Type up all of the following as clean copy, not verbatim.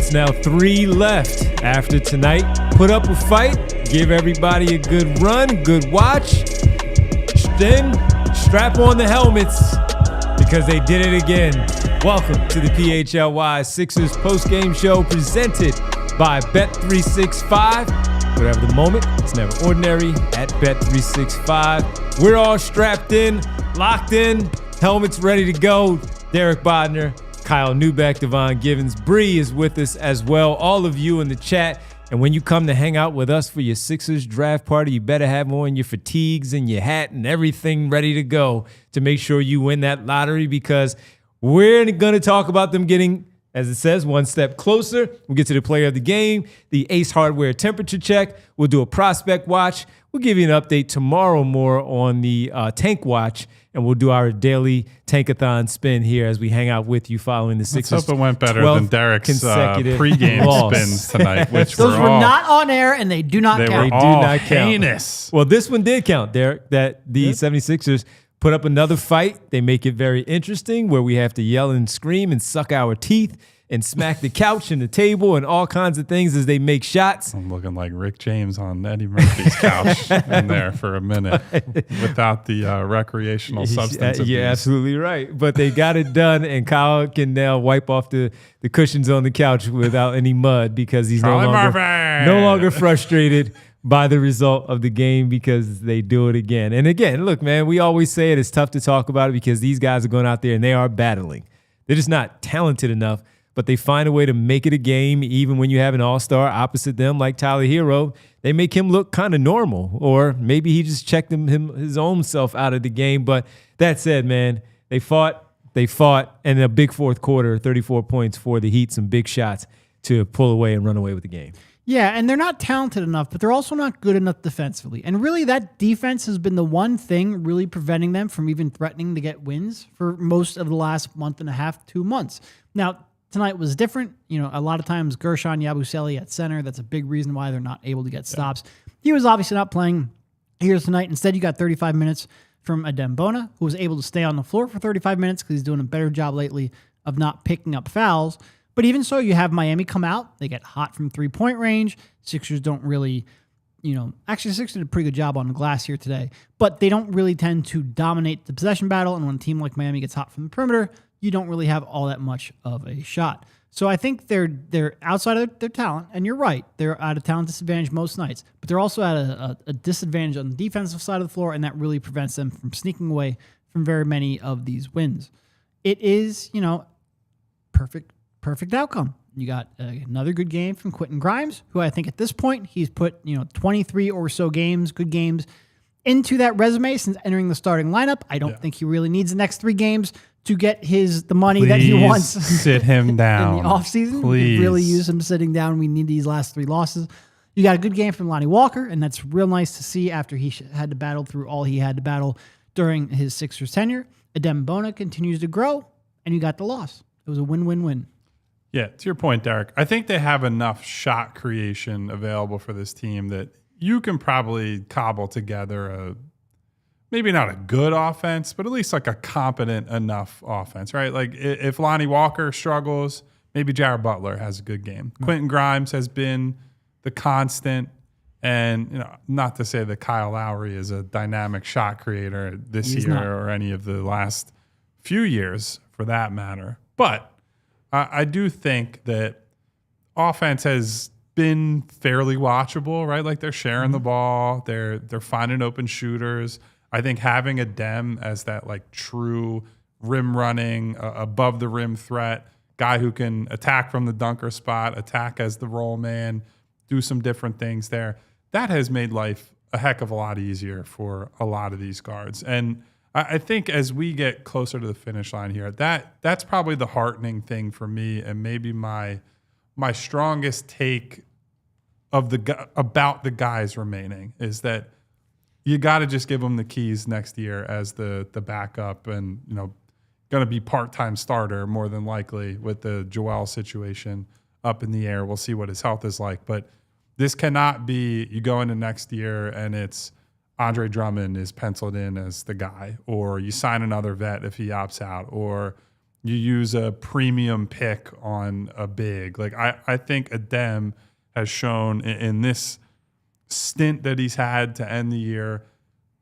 It's now 3 left after tonight. Put up a fight, give everybody a good run, good watch. Then strap on the helmets because they did it again. Welcome to the PHLY Sixers Postgame Show presented by Bet365. Whatever the moment, it's never ordinary at Bet365. We're all strapped in, locked in, helmets ready to go. Derek Bodner, Kyle Newbeck, Devon Givens, Bree is with us as well. All of you in the chat. And when you come to hang out with us for your Sixers draft party, you better have on your fatigues and your hat and everything ready to go to make sure you win that lottery, because we're going to talk about them getting, as it says, one step closer. We'll get to the player of the game, the Ace Hardware temperature check. We'll do a prospect watch. We'll give you an update tomorrow more on the tank watch, and we'll do our daily Tankathon spin here as we hang out with you following the Sixers. Let's hope it went better than Derek's pregame spins tonight, which those were not on air, and they do not count. They do not heinous. Well, this one did count, Derek, that the 76ers put up another fight. They make it very interesting where we have to yell and scream and suck our teeth and smack the couch and the table and all kinds of things as they make shots. I'm looking like Rick James on Eddie Murphy's couch in there for a minute without the recreational substance abuse. You're absolutely right. But they got it done, and Kyle can now wipe off the cushions on the couch without any mud because he's no longer frustrated by the result of the game because they do it again. And again, look, man, we always say it's tough to talk about it because these guys are going out there and they are battling. They're just not talented enough, but they find a way to make it a game. Even when you have an all-star opposite them like Tyler Herro, they make him look kind of normal, or maybe he just checked his own self out of the game. But that said, man, they fought, and a big fourth quarter, 34 points for the Heat, some big shots to pull away and run away with the game. Yeah, and they're not talented enough, but they're also not good enough defensively. And really, that defense has been the one thing really preventing them from even threatening to get wins for most of the last month and a half, 2 months. Now, tonight was different. You know, a lot of times Gershon Yabusele at center, that's a big reason why they're not able to get stops. He was obviously not playing here tonight. Instead, you got 35 minutes from Adem Bona, who was able to stay on the floor for 35 minutes because he's doing a better job lately of not picking up fouls. But even so, you have Miami come out. They get hot from three-point range. Sixers don't really, actually the Sixers did a pretty good job on the glass here today, but they don't really tend to dominate the possession battle. And when a team like Miami gets hot from the perimeter, you don't really have all that much of a shot. So I think they're outside of their talent, and you're right. They're at a talent disadvantage most nights, but they're also at a disadvantage on the defensive side of the floor, and that really prevents them from sneaking away from very many of these wins. It is, perfect outcome. You got another good game from Quentin Grimes, who I think at this point he's put 23 or so good games into that resume since entering the starting lineup. I don't think he really needs the next 3 games to get the money that he wants. Sit him down in the offseason. Please. We could really use him sitting down. We need these last 3 losses. You got a good game from Lonnie Walker, and that's real nice to see after he had to battle through all he had to battle during his Sixers tenure. Adem Bona continues to grow, and you got the loss. It was a win-win-win. Yeah, to your point, Derek, I think they have enough shot creation available for this team that you can probably cobble together maybe not a good offense, but at least like a competent enough offense, right? Like if Lonnie Walker struggles, maybe Jared Butler has a good game. Mm-hmm. Quentin Grimes has been the constant, and not to say that Kyle Lowry is a dynamic shot creator this year or any of the last few years for that matter, but I do think that offense has been fairly watchable, right? Like they're sharing the ball, they're finding open shooters. I think having Adem as that like true rim running, above the rim threat, guy who can attack from the dunker spot, attack as the roll man, do some different things there, that has made life a heck of a lot easier for a lot of these guards. And I think as we get closer to the finish line here, that's probably the heartening thing for me, and maybe my strongest take about the guys remaining is that you got to just give them the keys next year as the backup, and going to be part-time starter more than likely with the Joel situation up in the air. We'll see what his health is like, but this cannot be you go into next year and it's Andre Drummond is penciled in as the guy, or you sign another vet if he opts out, or you use a premium pick on a big. Like I think Adem has shown in this stint that he's had to end the year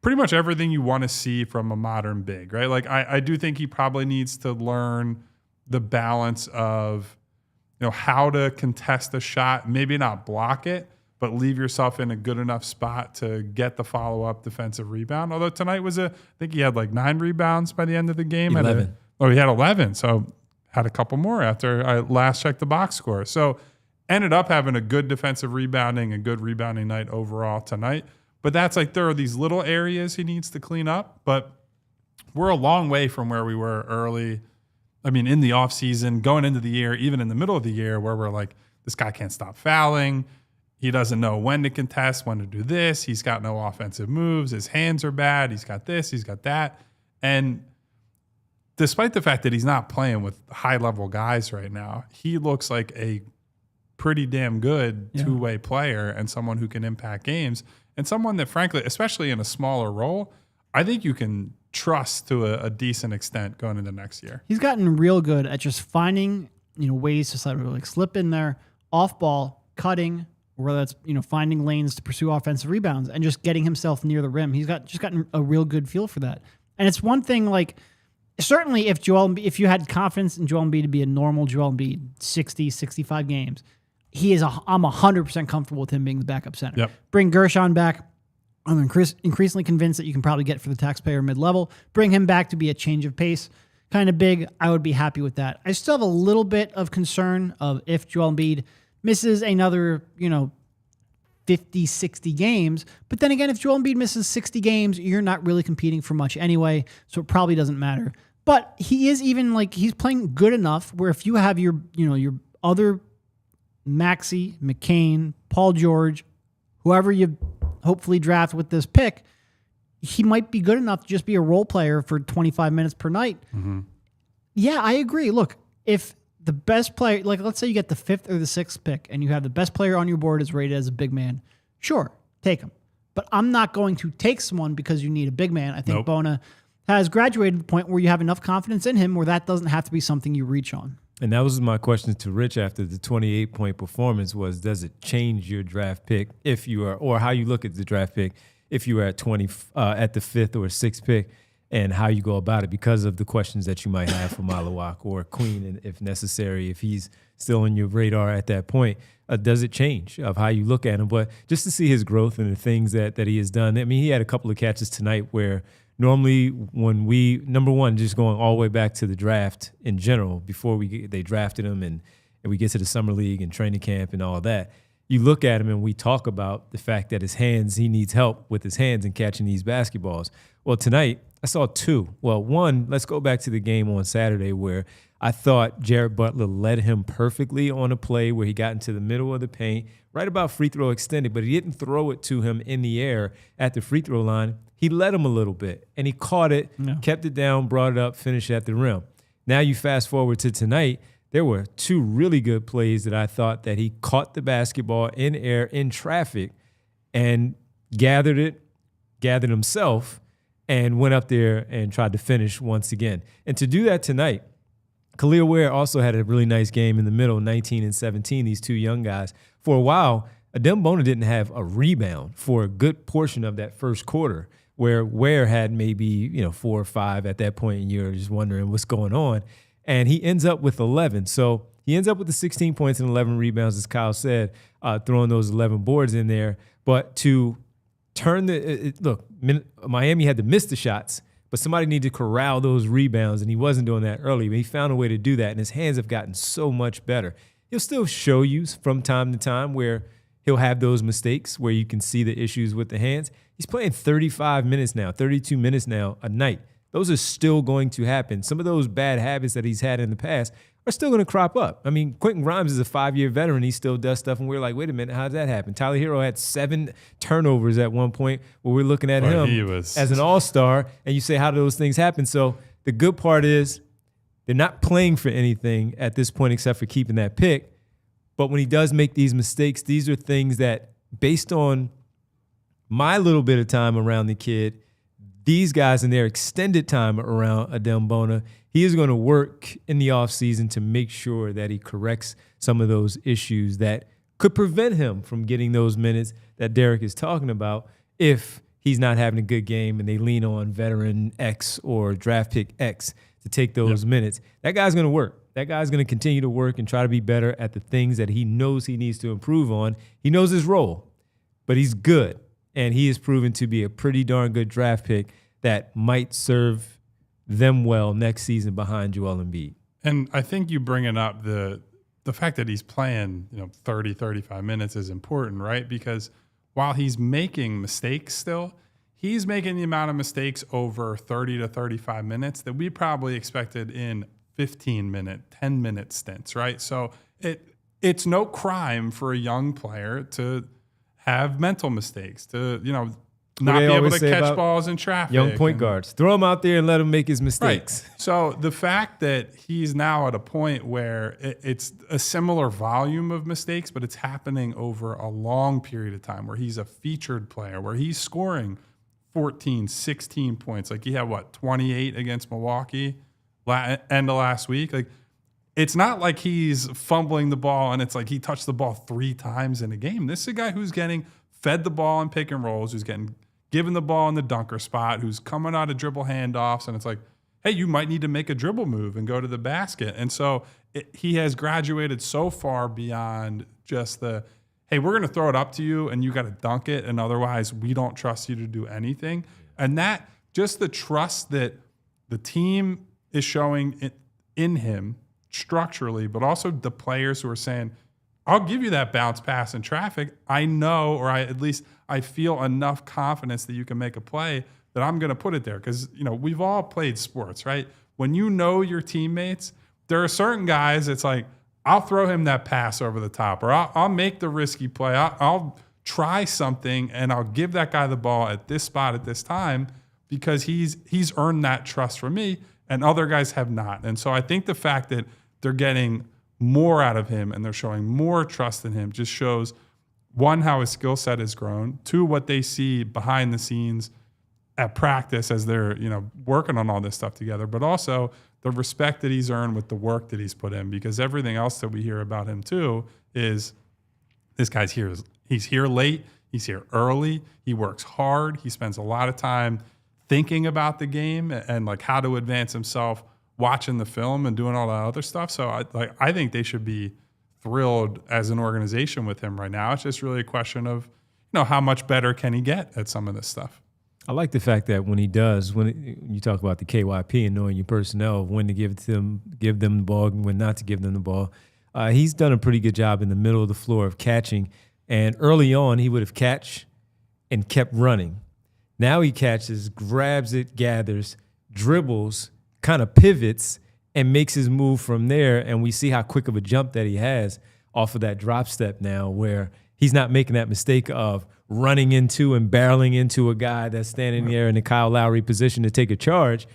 pretty much everything you want to see from a modern big, right? Like I do think he probably needs to learn the balance of, how to contest a shot, maybe not block it, but leave yourself in a good enough spot to get the follow-up defensive rebound. Although tonight I think he had like 9 rebounds by the end of the game. 11. He had 11. So had a couple more after I last checked the box score. So ended up having a good defensive rebounding, a good rebounding night overall tonight. But that's like, there are these little areas he needs to clean up, but we're a long way from where we were early. I mean, in the offseason, going into the year, even in the middle of the year, where we're like, this guy can't stop fouling. He doesn't know when to contest, when to do this. He's got no offensive moves. His hands are bad. He's got this, he's got that. And despite the fact that he's not playing with high-level guys right now, he looks like a pretty damn good two-way player and someone who can impact games, and someone that, frankly, especially in a smaller role, I think you can trust to a decent extent going into next year. He's gotten real good at just finding, ways to sort of like slip in there, off ball, cutting, or whether that's, finding lanes to pursue offensive rebounds and just getting himself near the rim. He's gotten a real good feel for that. And it's one thing, like, certainly if you had confidence in Joel Embiid to be a normal Joel Embiid, 60, 65 games, I'm 100% comfortable with him being the backup center. Yep. Bring Gershon back. I'm increasingly convinced that you can probably get for the taxpayer mid-level. Bring him back to be a change of pace kind of big. I would be happy with that. I still have a little bit of concern of if Joel Embiid misses another, 50, 60 games. But then again, if Joel Embiid misses 60 games, you're not really competing for much anyway, so it probably doesn't matter. But he is he's playing good enough where if you have your other Maxey, McCain, Paul George, whoever you hopefully draft with this pick, he might be good enough to just be a role player for 25 minutes per night. Mm-hmm. Yeah, I agree. Look, if the best player, like let's say you get the 5th or the 6th pick and you have the best player on your board is rated as a big man, sure, take him. But I'm not going to take someone because you need a big man. I think Bona has graduated to the point where you have enough confidence in him where that doesn't have to be something you reach on. And that was my question to Rich after the 28-point performance was, does it change your draft pick if you are, or how you look at the draft pick if you are at at the 5th or 6th pick, and how you go about it because of the questions that you might have for Malawak or Queen, and if necessary, if he's still on your radar at that point, does it change of how you look at him? But just to see his growth and the things that he has done. I mean, he had a couple of catches tonight where normally when number one, just going all the way back to the draft in general, before they drafted him and we get to the summer league and training camp and all that, you look at him and we talk about the fact that his hands, he needs help with his hands and catching these basketballs. Well, tonight I saw 2. Well, one, let's go back to the game on Saturday where I thought Jared Butler led him perfectly on a play where he got into the middle of the paint, right about free throw extended, but he didn't throw it to him in the air at the free throw line. He led him a little bit, and he caught it, kept it down, brought it up, finished at the rim. Now you fast forward to tonight, there were 2 really good plays that I thought that he caught the basketball in air, in traffic, and gathered himself, and went up there and tried to finish once again. And to do that tonight, Kel'el Ware also had a really nice game in the middle, 19 and 17, these 2 young guys. For a while, Adem Bona didn't have a rebound for a good portion of that first quarter, where Ware had maybe 4 or 5 at that point, and you're just wondering what's going on. And he ends up with 11. So he ends up with the 16 points and 11 rebounds, as Kyle said, throwing those 11 boards in there. But to turn look, Miami had to miss the shots, but somebody needed to corral those rebounds, and he wasn't doing that early. But he found a way to do that, and his hands have gotten so much better. He'll still show you from time to time where he'll have those mistakes where you can see the issues with the hands. He's playing 35 minutes now, 32 minutes now a night. Those are still going to happen. Some of those bad habits that he's had in the past are still going to crop up. I mean, Quentin Grimes is a 5-year veteran. He still does stuff, and we're like, wait a minute, how did that happen? Tyler Herro had 7 turnovers at one point where we're looking at him as an all-star, and you say, how do those things happen? So the good part is they're not playing for anything at this point except for keeping that pick. But when he does make these mistakes, these are things that, based on my little bit of time around the kid, these guys in their extended time around Adembona, he is going to work in the offseason to make sure that he corrects some of those issues that could prevent him from getting those minutes that Derek is talking about if he's not having a good game and they lean on veteran X or draft pick X to take those minutes. That guy's going to work. That guy's going to continue to work and try to be better at the things that he knows he needs to improve on. He knows his role, but he's good. And he has proven to be a pretty darn good draft pick that might serve them well next season behind Joel Embiid. And I think you bringing up the fact that he's playing 30, 35 minutes is important, right? Because while he's making mistakes still, he's making the amount of mistakes over 30 to 35 minutes that we probably expected in 15-minute, 10-minute stints, right? So it's no crime for a young player to have mental mistakes, to not be able to catch balls in traffic. Young point guards. Throw him out there and let him make his mistakes. Right. So the fact that he's now at a point where it's a similar volume of mistakes, but it's happening over a long period of time, where he's a featured player, where he's scoring 14, 16 points. Like he had, 28 against Milwaukee end of last week? Like, it's not like he's fumbling the ball and it's like he touched the ball 3 times in a game. This is a guy who's getting fed the ball in pick and rolls, who's getting given the ball in the dunker spot, who's coming out of dribble handoffs, and it's like, hey, you might need to make a dribble move and go to the basket. And so he has graduated so far beyond just the, hey, we're going to throw it up to you and you got to dunk it, and otherwise we don't trust you to do anything. And that, just the trust that the team is showing in him structurally, but also the players who are saying, I'll give you that bounce pass in traffic. I know, or at least I feel enough confidence that you can make a play that I'm going to put it there. Because, we've all played sports, right? When you know your teammates, there are certain guys, it's like, I'll throw him that pass over the top, or I'll make the risky play. I'll try something and I'll give that guy the ball at this spot at this time because he's earned that trust from me, and other guys have not. And so I think the fact that they're getting more out of him and they're showing more trust in him just shows, one, how his skill set has grown, 2, what they see behind the scenes at practice as they're, working on all this stuff together, but also the respect that he's earned with the work that he's put in, because everything else that we hear about him too is this guy's here. He's here late. He's here early. He works hard. He spends a lot of time thinking about the game and like how to advance himself, watching the film and doing all that other stuff. So I think they should be thrilled as an organization with him right now. It's just really a question of, how much better can he get at some of this stuff? I like the fact that when he does, when you talk about the KYP and knowing your personnel, when to give them the ball and when not to give them the ball, he's done a pretty good job in the middle of the floor of catching. And early on, he would have catch and kept running. Now he catches, grabs it, gathers, dribbles, kind of pivots, and makes his move from there. And we see how quick of a jump that he has off of that drop step now, where he's not making that mistake of running into and barreling into a guy that's standing there in the Kyle Lowry position to take a charge.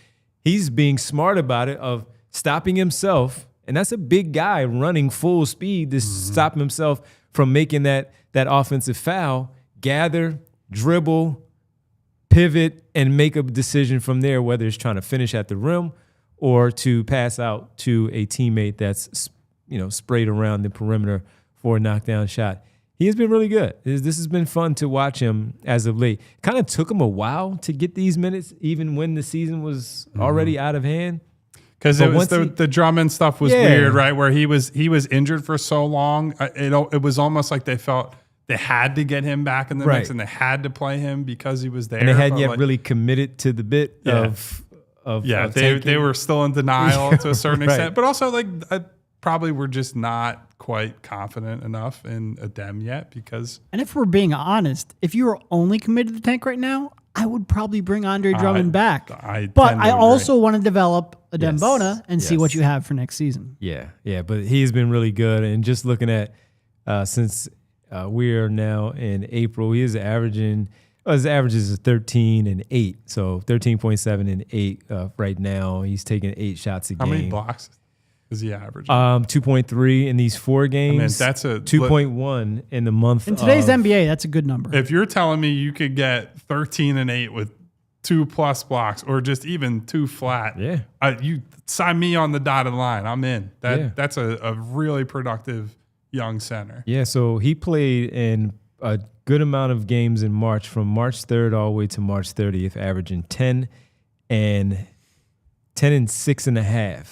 He's being smart about it, of stopping himself, and that's a big guy running full speed to stop himself from making that offensive foul, gather, dribble, pivot, and make a decision from there, whether it's trying to finish at the rim or to pass out to a teammate that's sprayed around the perimeter for a knockdown shot. He has been really good. This has been fun to watch him as of late. Kind of took him a while to get these minutes, even when the season was already out of hand. Because it was the Drummond stuff was weird, right? Where he was injured for so long. It was almost like they felt they had to get him back in the mix, and they had to play him because he was there. And they hadn't yet really committed to the bit of they were still in denial to a certain extent. But also, probably were just not quite confident enough in Adem yet, because... And if we're being honest, if you were only committed to the tank right now, I would probably bring Andre Drummond back. But I also want to develop Adembona and see what you have for next season. Yeah, but he's been really good. And just looking at, since we are now in April, he is averaging... his average is 13 and 8, so 13.7 and 8 right now. He's taking 8 shots a game. How many blocks is he averaging? 2.3 in these 4 games. That's a 2.1 in the month. In today's NBA, that's a good number. If you're telling me you could get 13 and 8 with 2+ blocks or just even 2 flat. Yeah. You sign me on the dotted line. I'm in. That's a really productive young center. Yeah, so he played in a good amount of games in March, from March 3rd all the way to March 30th, averaging 10 and 6.5.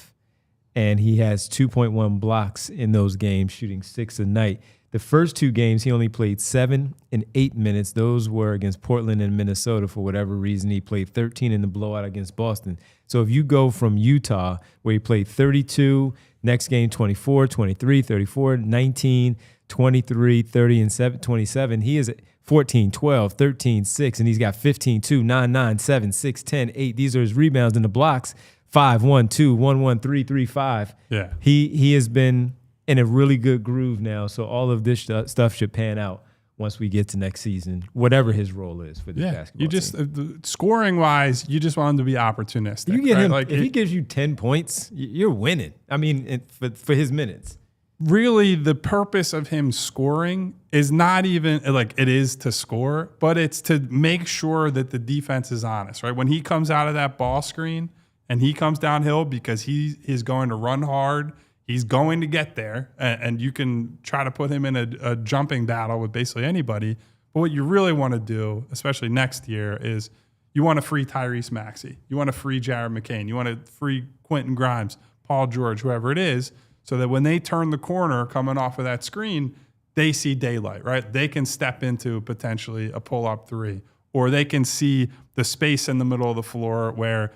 And he has 2.1 blocks in those games, shooting 6 a night. The first 2 games, he only played 7 and 8 minutes. Those were against Portland and Minnesota. For whatever reason, he played 13 in the blowout against Boston. So if you go from Utah, where he played 32, next game 24, 23, 34, 19, 23, 30, and 27, he is at 14, 12, 13, 6, and he's got 15, 2, 9, 9, 7, 6, 10, 8. These are his rebounds in the blocks. 5, 1, 2, 1, 1, 3, 3, 5. Yeah. He has been in a really good groove now, so all of this stuff should pan out once we get to next season, whatever his role is for this basketball you just team. Scoring wise, you just want him to be opportunistic. You get him, like if he gives you 10 points, you're winning. I mean, for his minutes. Really, the purpose of him scoring is not even like it is to score, but it's to make sure that the defense is honest, right? When he comes out of that ball screen and he comes downhill, because he is going to run hard, he's going to get there, and you can try to put him in a jumping battle with basically anybody. But what you really want to do, especially next year, is you want to free Tyrese Maxey. You want to free Jared McCain. You want to free Quentin Grimes, Paul George, whoever it is, so that when they turn the corner coming off of that screen, they see daylight, right? They can step into potentially a pull-up 3, or they can see the space in the middle of the floor where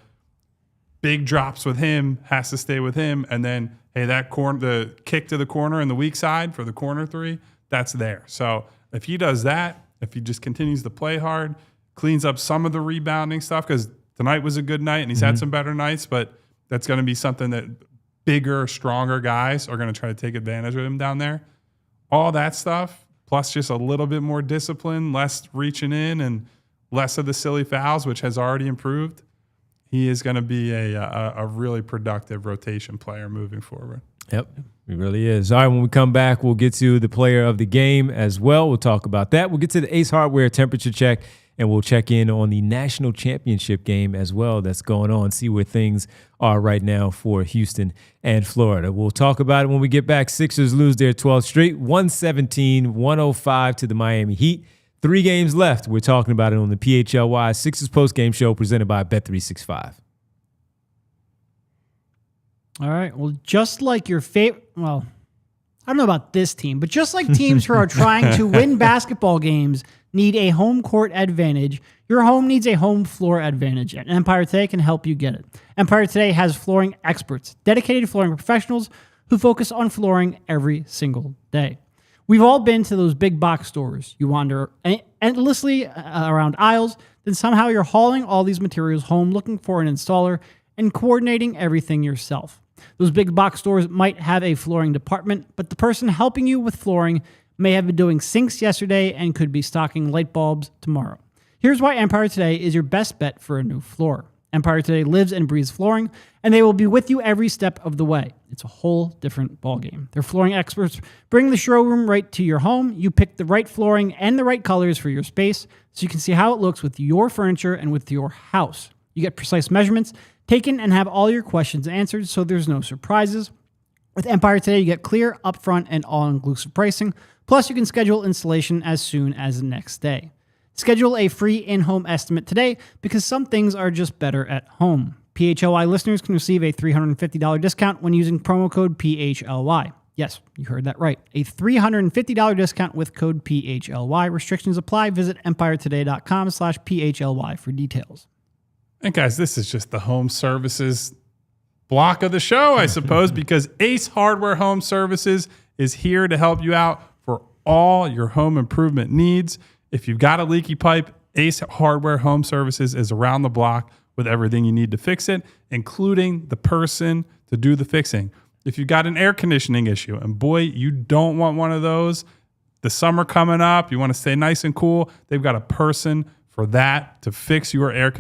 big drops with him has to stay with him, and then, hey, that the kick to the corner in the weak side for the corner 3, that's there. So if he does that, if he just continues to play hard, cleans up some of the rebounding stuff, because tonight was a good night and he's had some better nights, but that's going to be something that bigger, stronger guys are going to try to take advantage of him down there. All that stuff, plus just a little bit more discipline, less reaching in and less of the silly fouls, which has already improved. He is going to be a really productive rotation player moving forward. Yep, he really is. All right, when we come back, we'll get to the player of the game as well. We'll talk about that. We'll get to the Ace Hardware temperature check, and we'll check in on the national championship game as well that's going on, see where things are right now for Houston and Florida. We'll talk about it when we get back. Sixers lose their 12th straight, 117-105 to the Miami Heat. 3 games left. We're talking about it on the PHLY Sixers Postgame Show presented by Bet365. All right. Well, just like your favorite, well, I don't know about this team, but just like teams who are trying to win basketball games need a home court advantage, your home needs a home floor advantage, and Empire Today can help you get it. Empire Today has flooring experts, dedicated flooring professionals who focus on flooring every single day. We've all been to those big box stores. You wander endlessly around aisles, then somehow you're hauling all these materials home looking for an installer and coordinating everything yourself. Those big box stores might have a flooring department, but the person helping you with flooring may have been doing sinks yesterday and could be stocking light bulbs tomorrow. Here's why Empire Today is your best bet for a new floor. Empire Today lives and breathes flooring, and they will be with you every step of the way. It's a whole different ballgame. Their flooring experts bring the showroom right to your home. You pick the right flooring and the right colors for your space so you can see how it looks with your furniture and with your house. You get precise measurements taken and have all your questions answered so there's no surprises. With Empire Today, you get clear, upfront, and all-inclusive pricing. Plus, you can schedule installation as soon as the next day. Schedule a free in-home estimate today because some things are just better at home. PHLY listeners can receive a $350 discount when using promo code PHLY. Yes, you heard that right. A $350 discount with code PHLY. Restrictions apply. Visit empiretoday.com/PHLY for details. And guys, this is just the home services block of the show, I suppose, because Ace Hardware Home Services is here to help you out for all your home improvement needs. If you've got a leaky pipe, Ace Hardware Home Services is around the block with everything you need to fix it, including the person to do the fixing. If you've got an air conditioning issue, and boy, you don't want one of those, the summer coming up, you want to stay nice and cool, they've got a person for that to fix your air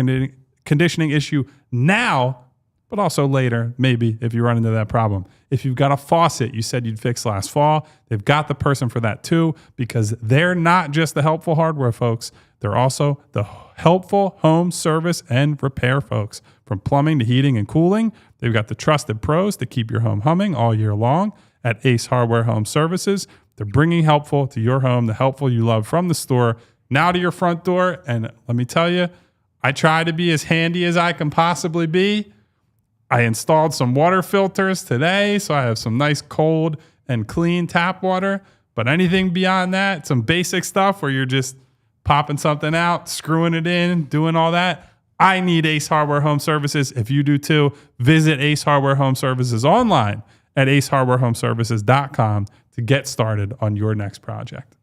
conditioning issue now but also later, maybe if you run into that problem. If you've got a faucet you said you'd fix last fall, they've got the person for that too, because they're not just the helpful hardware folks. They're also the helpful home service and repair folks. From plumbing to heating and cooling, they've got the trusted pros to keep your home humming all year long at Ace Hardware Home Services. They're bringing helpful to your home, the helpful you love from the store, now to your front door. And let me tell you, I try to be as handy as I can possibly be. I installed some water filters today, so I have some nice cold and clean tap water. But anything beyond that, some basic stuff where you're just popping something out, screwing it in, doing all that, I need Ace Hardware Home Services. If you do too, visit Ace Hardware Home Services online at acehardwarehomeservices.com to get started on your next project.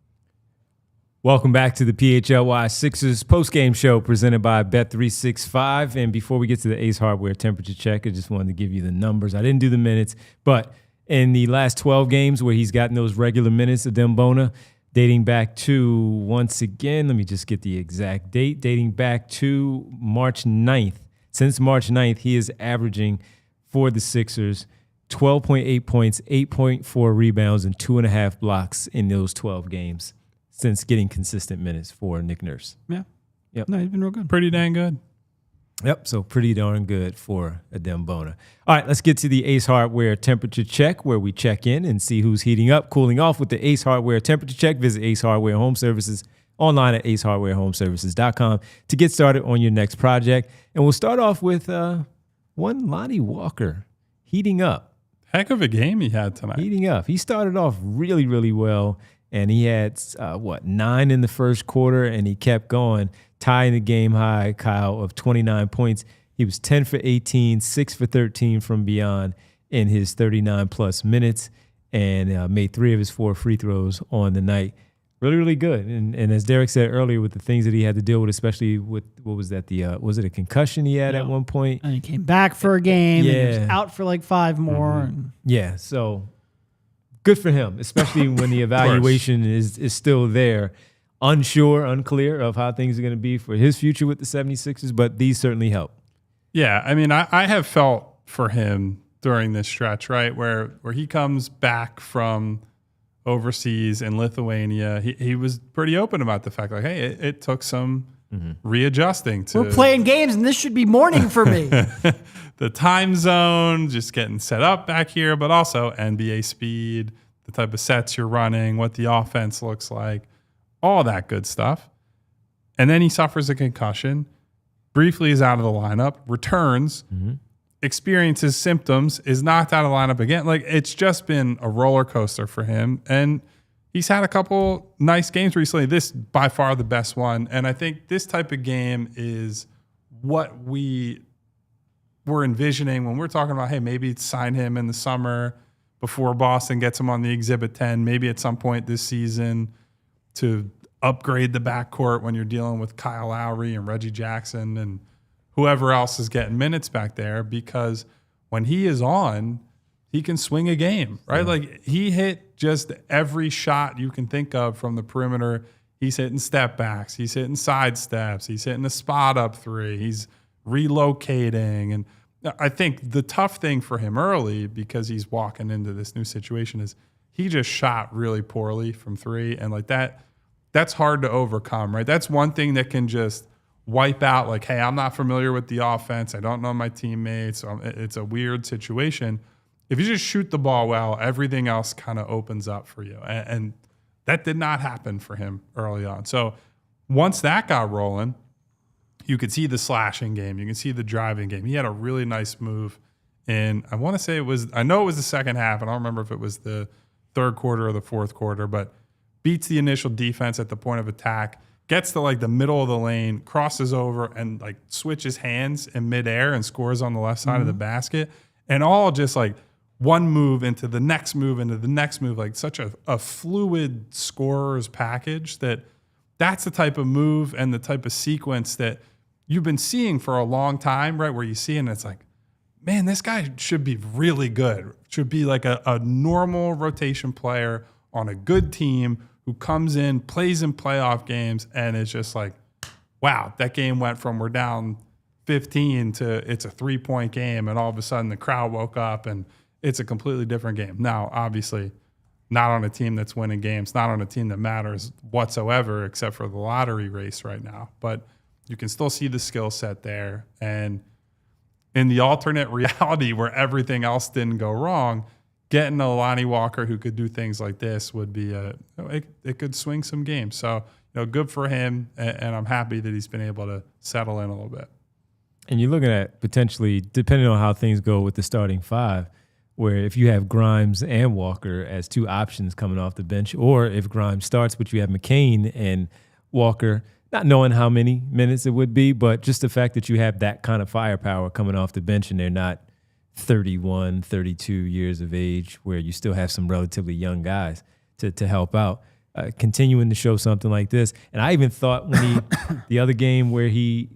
Welcome back to the PHLY Sixers postgame show presented by Bet365. And before we get to the Ace Hardware temperature check, I just wanted to give you the numbers. I didn't do the minutes, but in the last 12 games where he's gotten those regular minutes of Dembona, dating back to, once again, let me just get the exact date, dating back to March 9th. Since March 9th, he is averaging for the Sixers 12.8 points, 8.4 rebounds, and 2.5 blocks in those 12 games since getting consistent minutes for Nick Nurse. Yeah. Yep. No, he's been real good. Pretty dang good. Yep, so pretty darn good for a Dembona. All right, let's get to the Ace Hardware temperature check, where we check in and see who's heating up, cooling off with the Ace Hardware temperature check. Visit Ace Hardware Home Services online at acehardwarehomeservices.com to get started on your next project. And we'll start off with one Lonnie Walker heating up. Heck of a game he had tonight. Heating up. He started off really, really well, and he had, 9 in the first quarter, and he kept going, tying the game high, Kyle, of 29 points. He was 10 for 18, 6 for 13 from beyond in his 39-plus minutes, and made 3 of his 4 free throws on the night. Really, really good. And as Derek said earlier, with the things that he had to deal with, especially with, what was that, was it a concussion he had at one point? And he came back for a game, and he was out for like 5 more. Mm-hmm. And yeah, so good for him, especially when the evaluation is still there. Unclear of how things are going to be for his future with the 76ers, but these certainly help. Yeah, I mean, I have felt for him during this stretch, right, where he comes back from overseas in Lithuania. He was pretty open about the fact, like, hey, it took some readjusting to. We're playing games, and this should be morning for me. The time zone, just getting set up back here, but also NBA speed, the type of sets you're running, what the offense looks like, all that good stuff. And then he suffers a concussion, briefly is out of the lineup, returns, experiences symptoms, is knocked out of the lineup again. Like, it's just been a roller coaster for him. And he's had a couple nice games recently. This by far the best one. And I think this type of game is what we were envisioning when we're talking about, hey, maybe sign him in the summer before Boston gets him on the Exhibit 10, maybe at some point this season to upgrade the backcourt when you're dealing with Kyle Lowry and Reggie Jackson and whoever else is getting minutes back there, because when he is on, he can swing a game, right? Yeah. Like, he hit just every shot you can think of from the perimeter. He's hitting step backs. He's hitting side steps. He's hitting a spot up 3. He's relocating. And I think the tough thing for him early, because he's walking into this new situation, is he just shot really poorly from 3. And like that's hard to overcome, right? That's one thing that can just wipe out, like, hey, I'm not familiar with the offense. I don't know my teammates. It's a weird situation. If you just shoot the ball well, everything else kind of opens up for you. And that did not happen for him early on. So once that got rolling, you could see the slashing game. You can see the driving game. He had a really nice move in, I know it was the second half. I don't remember if it was the third quarter or the fourth quarter, but beats the initial defense at the point of attack, gets to like the middle of the lane, crosses over and like switches hands in midair and scores on the left side of the basket. And all just like one move into the next move into the next move, like such a fluid scorer's package that's the type of move and the type of sequence that you've been seeing for a long time, right? Where you see and it's like, man, this guy should be really good. Should be like a normal rotation player on a good team who comes in, plays in playoff games, and it's just like, wow, that game went from we're down 15 to it's a 3-point game, and all of a sudden the crowd woke up and it's a completely different game. Now, obviously, not on a team that's winning games, not on a team that matters whatsoever except for the lottery race right now. But you can still see the skill set there. And in the alternate reality where everything else didn't go wrong, getting a Lonnie Walker who could do things like this would be it could swing some games. So, good for him, and I'm happy that he's been able to settle in a little bit. And you're looking at potentially, depending on how things go with the starting five, where if you have Grimes and Walker as two options coming off the bench, or if Grimes starts, but you have McCain and Walker, not knowing how many minutes it would be, but just the fact that you have that kind of firepower coming off the bench and they're not 31, 32 years of age, where you still have some relatively young guys to help out, continuing to show something like this. And I even thought when the other game where he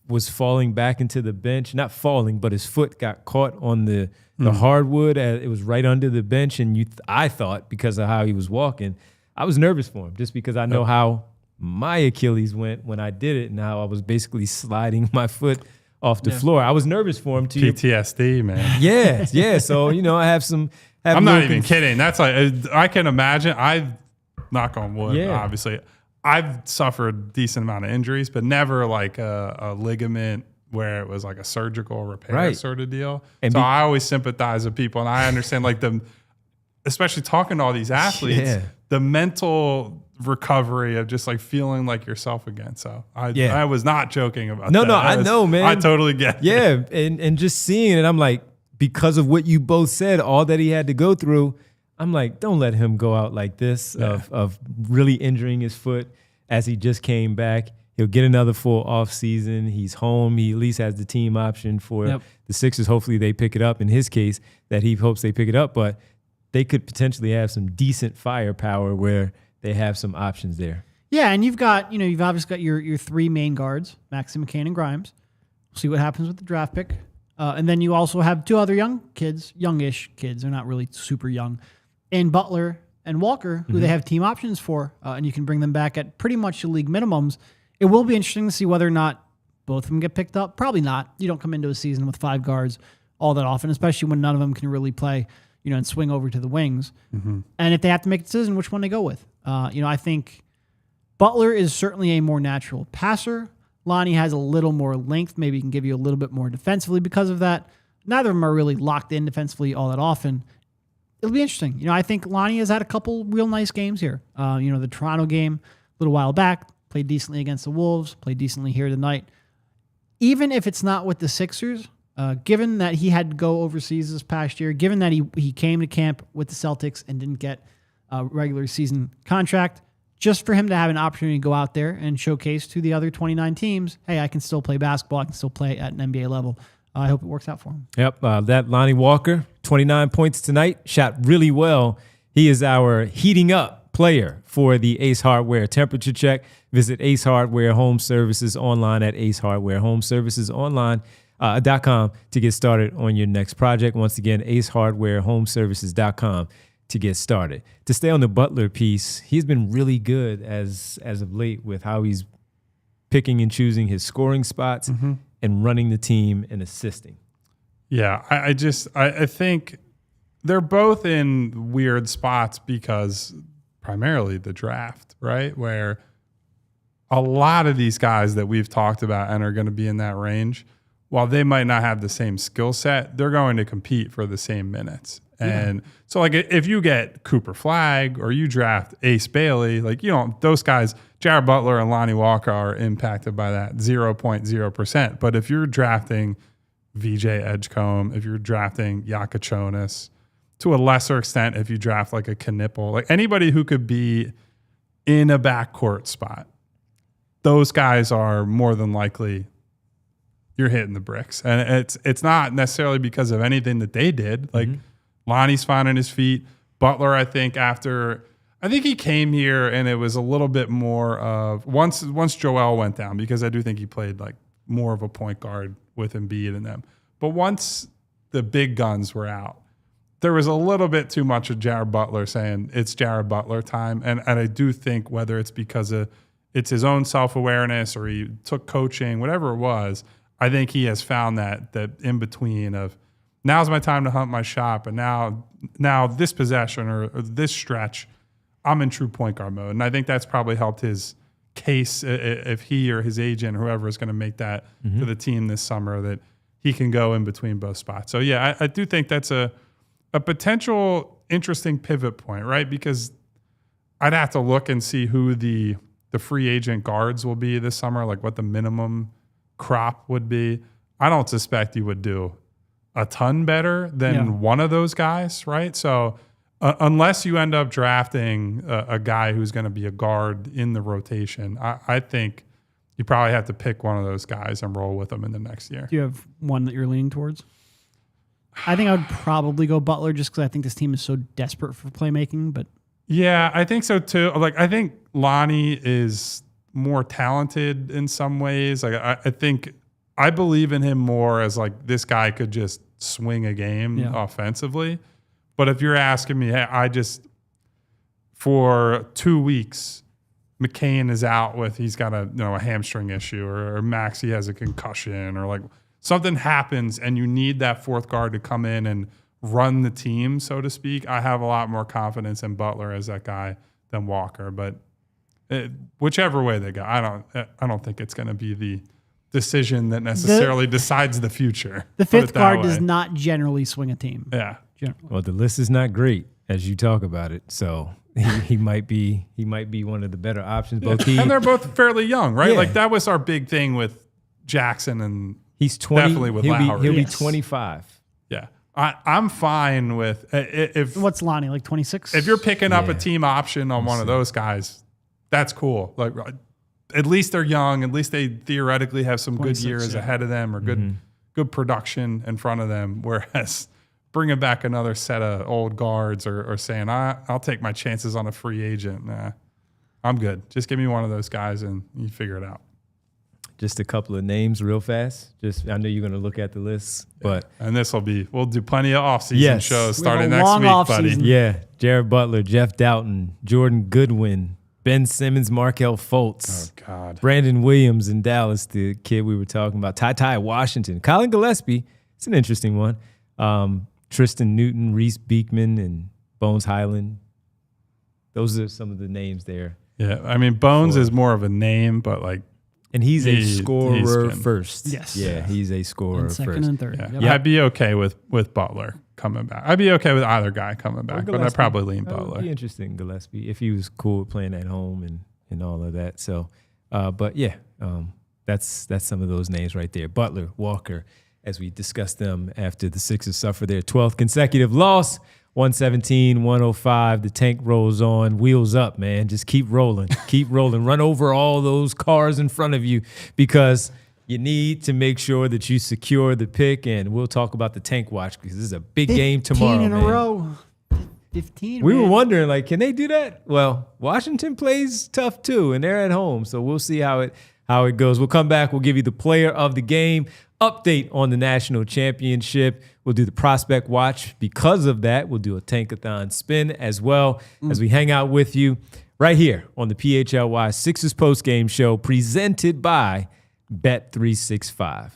was falling back into the bench, not falling, but his foot got caught on the hardwood. It was right under the bench, and I thought, because of how he was walking, I was nervous for him, just because I know how my Achilles went when I did it, and how I was basically sliding my foot off the floor. I was nervous for him too. PTSD, man. Yeah. So I have some. I'm not even kidding. That's like, I can imagine. Knock on wood, obviously. I've suffered a decent amount of injuries, but never like a ligament where it was like a surgical repair sort of deal. And so I always sympathize with people, and I understand like especially talking to all these athletes, the mental recovery of just like feeling like yourself again. So I was not joking about that. No, I know, man. I totally get it. Yeah, and just seeing it, I'm like, because of what you both said, all that he had to go through, I'm like, don't let him go out like this of really injuring his foot as he just came back. He'll get another full off season. He's home. He at least has the team option for the Sixers. Hopefully they pick it up. In his case, that he hopes they pick it up, but they could potentially have some decent firepower where they have some options there. Yeah, and you've obviously got your three main guards, Maxey, McCain, and Grimes. We'll see what happens with the draft pick. And then you also have two other youngish kids. They're not really super young, in Butler and Walker, who they have team options for, and you can bring them back at pretty much the league minimums. It will be interesting to see whether or not both of them get picked up. Probably not. You don't come into a season with five guards all that often, especially when none of them can really play, and swing over to the wings. And if they have to make a decision, which one they go with. I think Butler is certainly a more natural passer. Lonnie has a little more length. Maybe he can give you a little bit more defensively because of that. Neither of them are really locked in defensively all that often. It'll be interesting. I think Lonnie has had a couple real nice games here. The Toronto game a little while back, played decently against the Wolves, played decently here tonight. Even if it's not with the Sixers, given that he had to go overseas this past year, given that he came to camp with the Celtics and didn't get a regular season contract, just for him to have an opportunity to go out there and showcase to the other 29 teams, hey, I can still play basketball, I can still play at an NBA level. I hope it works out for him. Yep, that Lonnie Walker, 29 points tonight, shot really well. He is our heating up player for the Ace Hardware temperature check. Visit Ace Hardware Home Services online at acehardwarehomeservicesonline.com to get started on your next project. Once again, acehardwarehomeservices.com to get started. To stay on the Butler piece, he's been really good as of late with how he's picking and choosing his scoring spots and running the team and assisting. Yeah, I think they're both in weird spots because primarily the draft, right? Where a lot of these guys that we've talked about and are going to be in that range, while they might not have the same skill set, they're going to compete for the same minutes. And so like if you get Cooper Flagg or you draft Ace Bailey, like, those guys, Jared Butler and Lonnie Walker are impacted by that 0.0%. But if you're drafting VJ Edgecombe, if you're drafting Yakachonis, to a lesser extent, if you draft like a Knipple, like anybody who could be in a backcourt spot, those guys are more than likely you're hitting the bricks. And it's not necessarily because of anything that they did. Like Lonnie's finding his feet. Butler, I think he came here and it was a little bit more of once Joel went down, because I do think he played like more of a point guard with Embiid and them. But once the big guns were out, there was a little bit too much of Jared Butler saying it's Jared Butler time. And I do think whether it's because it's his own self-awareness or he took coaching, whatever it was, I think he has found that in between of now's my time to hunt my shot, but now this possession or this stretch, I'm in true point guard mode. And I think that's probably helped his case if he or his agent, whoever is going to make that to the team this summer, that he can go in between both spots. So, yeah, I do think that's a potential interesting pivot point, right? Because I'd have to look and see who the free agent guards will be this summer, like what the minimum crop would be. I don't suspect he would do a ton better than one of those guys, right? So unless you end up drafting a guy who's going to be a guard in the rotation, I think you probably have to pick one of those guys and roll with them in the next year. Do you have one that you're leaning towards? I think I would probably go Butler just because I think this team is so desperate for playmaking. But yeah, I think so too. Like I think Lonnie is more talented in some ways. Like I think I believe in him more as like this guy could just swing a game offensively. But if you're asking me, hey, for 2 weeks, McCain is out with, he's got a hamstring issue, or Maxey has a concussion, or like something happens and you need that fourth guard to come in and run the team, so to speak. I have a lot more confidence in Butler as that guy than Walker. But whichever way they go, I don't think it's going to be the decision that necessarily decides the future. The fifth guard does not generally swing a team. Yeah. Generally. Well, the list is not great as you talk about it, so he might be one of the better options. And they're both fairly young, right? Yeah. Like that was our big thing with Jackson, and he's 20. Definitely with Lowry. He'll be 25. Yeah, I'm fine with if. What's Lonnie, like 26? If you're picking up a team option on one of those guys, that's cool. Like at least they're young. At least they theoretically have some good years ahead of them, or good production in front of them. Whereas bringing back another set of old guards or saying, I'll take my chances on a free agent. Nah, I'm good. Just give me one of those guys and you figure it out. Just a couple of names real fast. I know you're going to look at the list, but. And we'll do plenty of off-season shows starting next week, buddy. Yeah. Jared Butler, Jeff Doughton, Jordan Goodwin, Ben Simmons, Markelle Fultz. Oh, God. Brandon Williams in Dallas, the kid we were talking about. Ty Washington. Colin Gillespie. It's an interesting one. Tristan Newton, Reese Beekman, and Bones Highland. Those are some of the names there. Yeah, I mean, Bones is more of a name, but like. And he's a scorer first. Yes. Yeah, he's a scorer second first. and third. Yeah. I'd be okay with Butler coming back. I'd be okay with either guy coming back, but I'd probably lean Butler. That would be interesting, Gillespie, if he was cool with playing at home and all of that. So, but yeah, that's some of those names right there. Butler, Walker, as we discussed them after the Sixers suffered their 12th consecutive loss, 117-105. The tank rolls on. Wheels up, man. Just keep rolling. Keep rolling. Run over all those cars in front of you because you need to make sure that you secure the pick. And we'll talk about the tank watch because this is a big game tomorrow, 15 in man. a row. 15, We were wondering, like, can they do that? Well, Washington plays tough too, and they're at home. So we'll see how it goes. We'll come back. We'll give you the player of the game, update on the national championship. We'll do the prospect watch. Because of that, we'll do a tankathon spin as well as we hang out with you right here on the PHLY Sixers Postgame Show presented by Bet365.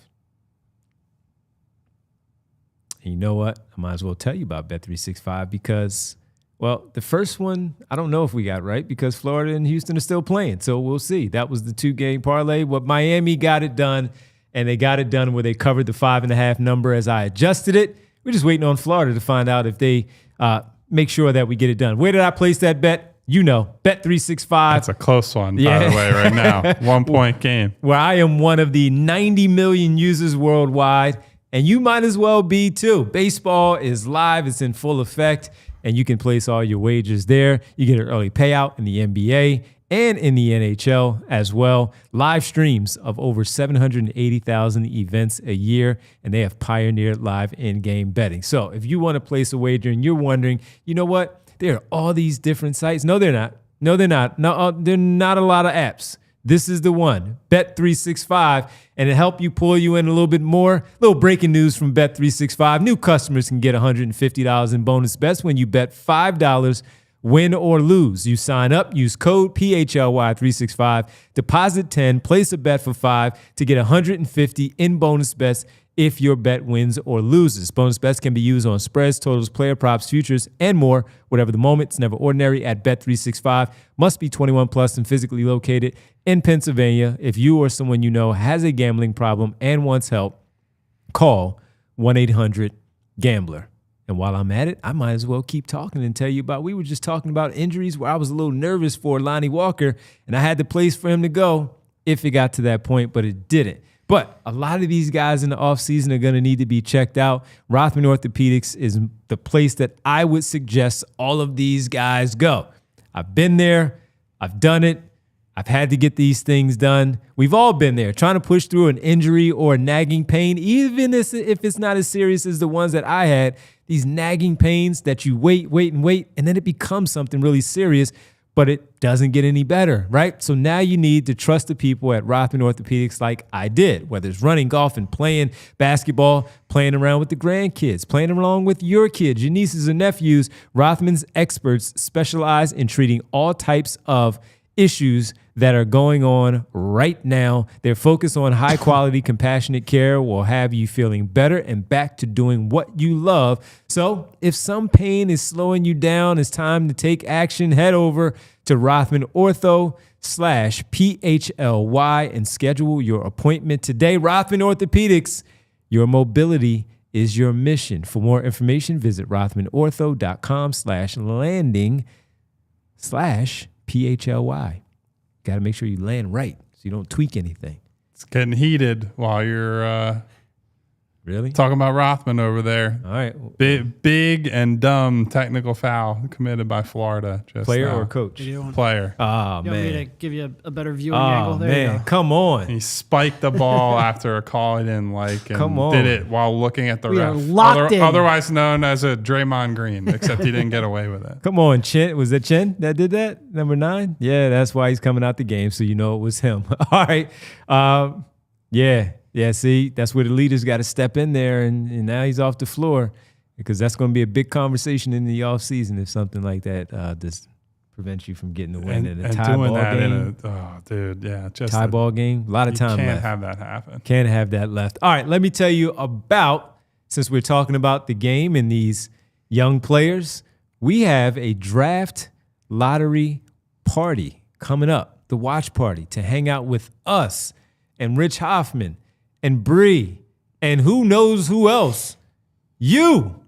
And you know what? I might as well tell you about Bet365 because, well, the first one, I don't know if we got right because Florida and Houston are still playing. So we'll see. That was the 2-game parlay. But Miami got it done. And they got it done where they covered the 5.5 number as I adjusted it. We're just waiting on Florida to find out if they make sure that we get it done. Where did I place that bet? You know, Bet365. That's a close one, by the way, right now. 1-point game. Where I am one of the 90 million users worldwide, and you might as well be too. Baseball is live. It's in full effect, and you can place all your wagers there. You get an early payout in the NBA and in the NHL as well. Live streams of over 780,000 events a year, and they have pioneered live in-game betting. So if you want to place a wager and you're wondering, you know what? There are all these different sites. No, they're not. No, they're not. No, they're not a lot of apps. This is the one, Bet365, and it help you pull you in a little bit more. Little breaking news from Bet365. New customers can get $150 in bonus bets when you bet $5 win or lose. You sign up, use code PHLY365, deposit 10, place a bet for 5 to get 150 in bonus bets if your bet wins or loses. Bonus bets can be used on spreads, totals, player props, futures, and more. Whatever the moment, it's never ordinary at Bet365. Must be 21 plus and physically located in Pennsylvania. If you or someone you know has a gambling problem and wants help, call 1-800-GAMBLER. And while I'm at it, I might as well keep talking and tell you about, we were just talking about injuries where I was a little nervous for Lonnie Walker, and I had the place for him to go if it got to that point, but it didn't. But a lot of these guys in the offseason are going to need to be checked out. Rothman Orthopedics is the place that I would suggest all of these guys go. I've been there. I've done it. I've had to get these things done. We've all been there, trying to push through an injury or a nagging pain, even if it's not as serious as the ones that I had. These nagging pains that you wait, and then it becomes something really serious, but it doesn't get any better, right? So now you need to trust the people at Rothman Orthopedics like I did, whether it's running, golf, and playing basketball, playing around with the grandkids, playing along with your kids, your nieces and nephews. Rothman's experts specialize in treating all types of issues that are going on right now. Their focus on high quality, compassionate care will have you feeling better and back to doing what you love. So if some pain is slowing you down, it's time to take action. Head over to Rothman Ortho/PHLY and schedule your appointment today. Rothman Orthopedics, your mobility is your mission. For more information, visit rothmanortho.com/landing/PHLY. Got to make sure you land right so you don't tweak anything. It's getting heated while you're really talking about Rothman over there. All right. Big and dumb technical foul committed by Florida. Just Player now. or coach? Player. Oh, You want me to man. give you a better viewing angle? There you Man. go. Come on. He spiked the ball after a call he didn't like and Come on. did it while looking at the We are ref. locked in. Otherwise known as a Draymond Green, except he didn't get away with it. Come on, Chen. Was that Chen that did that? Number 9? Yeah, that's why he's coming out the game, so you know it was him. All right. Yeah, see, that's where the leaders got to step in there, and now he's off the floor because that's going to be a big conversation in the offseason if something like that just prevents you from getting the win in a tie ball game. Just Tie ball game, a lot of time can't left. have that happen. Can't have that left. All right, let me tell you about, since we're talking about the game and these young players, we have a draft lottery party coming up, the watch party, to hang out with us and Rich Hoffman and Bree and who knows who else. You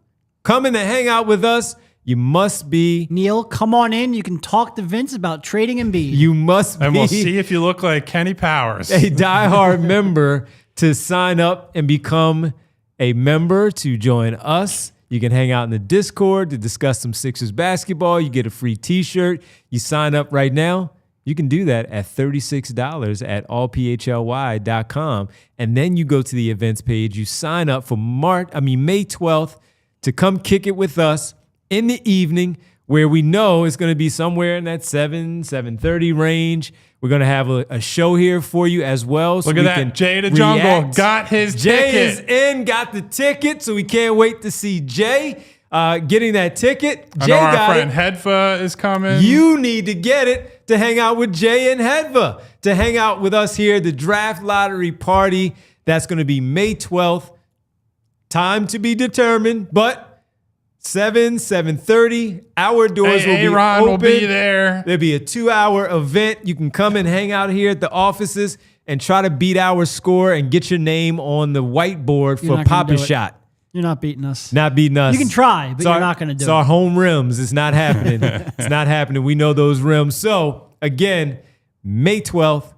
coming to hang out with us. You must be. Neil, come on in. You can talk to Vince about trading Embiid. You must be. And we'll see if you look like Kenny Powers. A diehard member to sign up and become a member to join us. You can hang out in the Discord to discuss some Sixers basketball. You get a free t-shirt. You sign up right now. You can do that at $36 at allphly.com. And then you go to the events page. You sign up for May 12th to come kick it with us in the evening, where we know it's going to be somewhere in that 7:30 range. We're going to have a show here for you as well. So Look at that. Jay the Jungle got his Jay ticket. is in, got the ticket, so we can't wait to see Jay getting that ticket. I Jay know our got friend it. Hedfa is coming. You need to get it to hang out with Jay and Hedva, to hang out with us here, the draft lottery party. That's going to be May 12th. Time to be determined, but 7:30, our doors will be Aaron open. will be there. There'll be a 2-hour event. You can come and hang out here at the offices and try to beat our score and get your name on the whiteboard You're for not gonna Papa do it. Shot. You're not beating us. Not beating us. You can try, but It's you're not going to do It's it. our home rims. It's not happening. It's not happening. We know those rims. So, again, May 12th,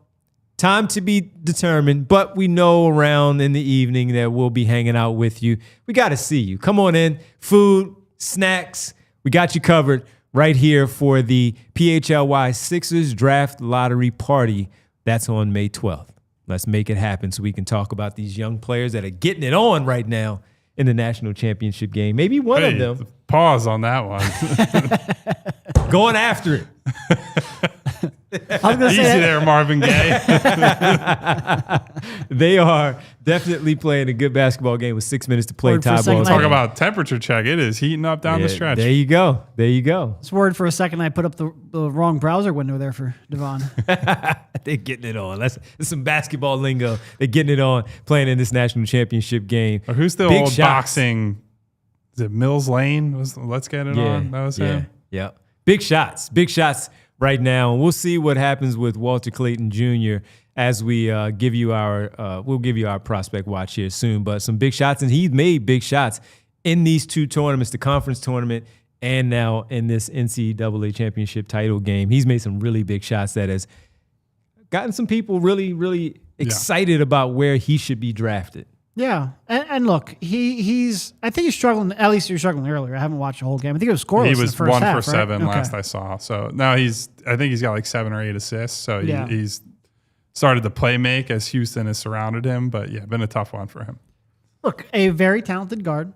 time to be determined, but we know around in the evening that we'll be hanging out with you. We got to see you. Come on in. Food, snacks. We got you covered right here for the PHLY Sixers Draft Lottery Party. That's on May 12th. Let's make it happen so we can talk about these young players that are getting it on right now in the national championship game. Maybe one of them Pause on that one. going after it. I was going to Easy say that. there, Marvin Gaye. They are definitely playing a good basketball game with 6 minutes to play. Word for a Tie second, ball. Talk I- about temperature check. It is heating up down the stretch. There you go. There you go. It's worried for a second I put up the wrong browser window there for Devon. They're getting it on. That's some basketball lingo. They're getting it on, playing in this national championship game. Or who's the Big old shots. boxing? Is it Mills Lane? Let's get it on. That was him. Yeah. Big shots right now. And we'll see what happens with Walter Clayton Jr. as we give you our prospect watch here soon. But some big shots, and he's made big shots in these two tournaments, the conference tournament and now in this NCAA championship title game. He's made some really big shots that has gotten some people really, really excited about where he should be drafted. Yeah, and look, he's. I think he's struggling. At least he was struggling earlier. I haven't watched the whole game. I think it was scoreless. He in was the first 1 half, for right? 7 Okay. last I saw. So now I think he's got like 7 or 8 assists. So Yeah. he's started to play make as Houston has surrounded him. But yeah, been a tough one for him. Look, a very talented guard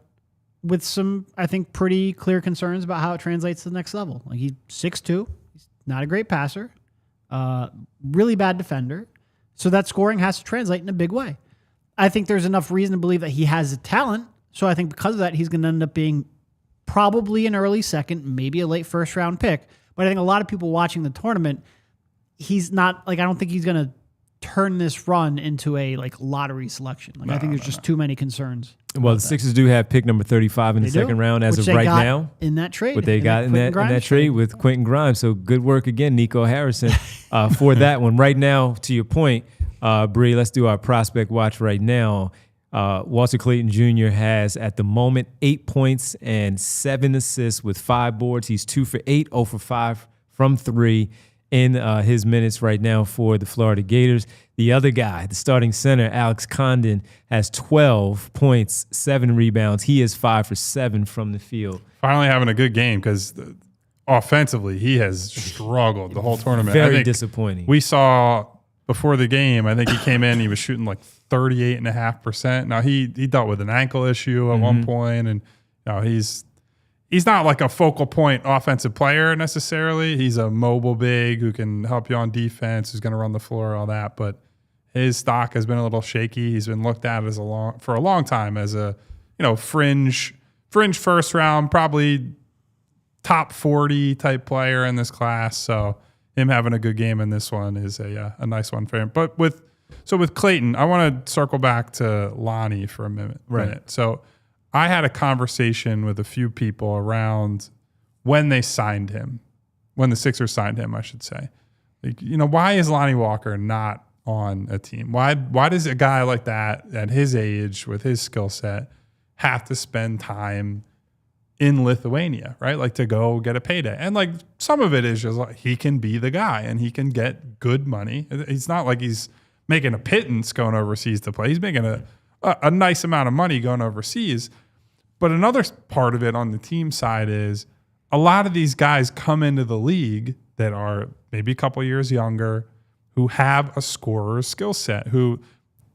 with some, I think, pretty clear concerns about how it translates to the next level. Like he's 6'2", he's not a great passer, really bad defender. So that scoring has to translate in a big way. I think there's enough reason to believe that he has the talent. So I think because of that, he's going to end up being probably an early second, maybe a late first round pick. But I think a lot of people watching the tournament, he's not like, I don't think he's going to turn this run into a like lottery selection. Like I think there's just too many concerns. Well, the Sixers do have pick number 35 in the They do, second round as which of they right got now. in that trade. What they got in that Grimes trade with Quentin Grimes. So good work again, Nico Harrison, for that one. Right now, to your point, Bree, let's do our prospect watch right now. Walter Clayton Jr. has at the moment 8 points and 7 assists with 5 boards. He's 2 for 8, 0 for 5 from 3 in his minutes right now for the Florida Gators. The other guy, the starting center, Alex Condon, has 12 points, 7 rebounds. He is 5 for 7 from the field. Finally having a good game because offensively he has struggled the whole tournament. I Very think disappointing. We saw before the game, I think he came in, he was shooting like 38.5%. Now he dealt with an ankle issue at one point, and he's not like a focal point offensive player necessarily. He's a mobile big who can help you on defense, who's going to run the floor, all that. But his stock has been a little shaky. He's been looked at for a long time as a fringe first round, probably top 40 type player in this class. So him having a good game in this one is a nice one for him. But with Clayton, I want to circle back to Lonnie for a minute. Right. So I had a conversation with a few people around when they signed him, when the Sixers signed him, I should say. Like, why is Lonnie Walker not on a team? Why does a guy like that at his age with his skill set have to spend time in Lithuania, right? Like to go get a payday. And like some of it is just like he can be the guy and he can get good money. It's not like he's making a pittance going overseas to play. He's making a nice amount of money going overseas. But another part of it on the team side is a lot of these guys come into the league that are maybe a couple years younger, who have a scorer's skill set, who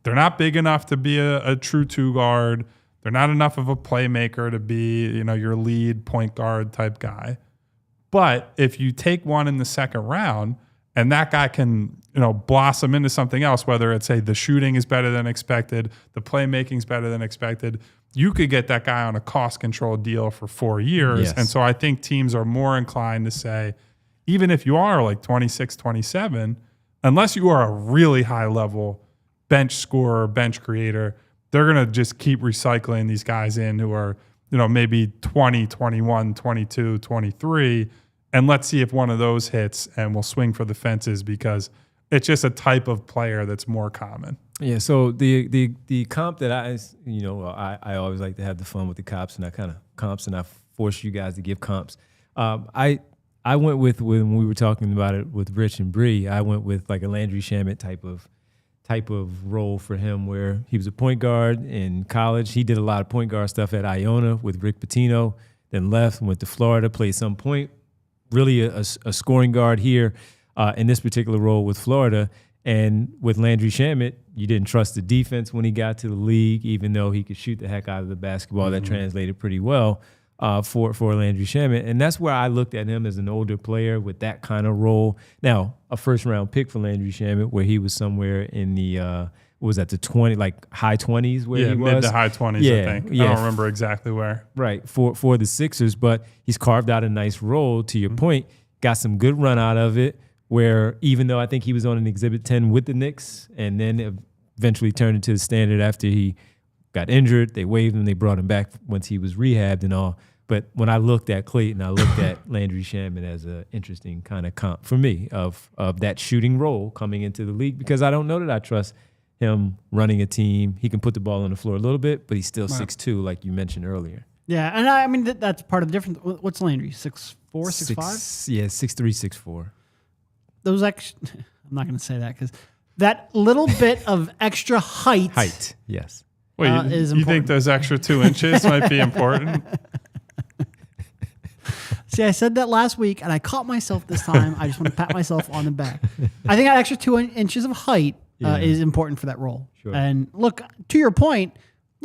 they're not big enough to be a true 2 guard. They're not enough of a playmaker to be, your lead point guard type guy. But if you take one in the second round and that guy can, blossom into something else, whether it's the shooting is better than expected, the playmaking is better than expected, you could get that guy on a cost control deal for 4 years. Yes. And so I think teams are more inclined to say, even if you are like 26, 27, unless you are a really high level bench scorer, bench creator, they're going to just keep recycling these guys in who are, maybe 20, 21, 22, 23. And let's see if one of those hits and we'll swing for the fences because it's just a type of player that's more common. Yeah, so the comp that I always like to have the fun with the comps and I force you guys to give comps. I went with when we were talking about it with Rich and Bree, I went with like a Landry Shamet type of role for him where he was a point guard in college. He did a lot of point guard stuff at Iona with Rick Pitino, then left and went to Florida, played some point, really a scoring guard here in this particular role with Florida. And with Landry Shamet, you didn't trust the defense when he got to the league, even though he could shoot the heck out of the basketball. That translated pretty well. for Landry Shamet. And that's where I looked at him as an older player with that kind of role. Now, a first-round pick for Landry Shamet, where he was somewhere in the what was that, the 20, like high 20s where he was? Mid to high 20s, I think. I don't remember exactly where. Right, for the Sixers, but he's carved out a nice role, to your point, got some good run out of it, where even though I think he was on an Exhibit 10 with the Knicks and then eventually turned into the standard after he got injured, they waived him, they brought him back once he was rehabbed and all. But when I looked at Clayton, I looked at Landry Shamet as an interesting kind of comp for me of that shooting role coming into the league, because I don't know that I trust him running a team. He can put the ball on the floor a little bit, but he's still 6'2", like you mentioned earlier. Yeah, and I mean, that's part of the difference. What's Landry, 6'4", 6'5"? Yeah, 6'3", 6'4". Those I'm not going to say that because that little bit of extra height. Height, yes. Wait, is you important. think those extra 2 inches might be important? See, I said that last week, and I caught myself this time. I just want to pat myself on the back. I think that extra 2 inches of height is important for that role. Sure. And look, to your point,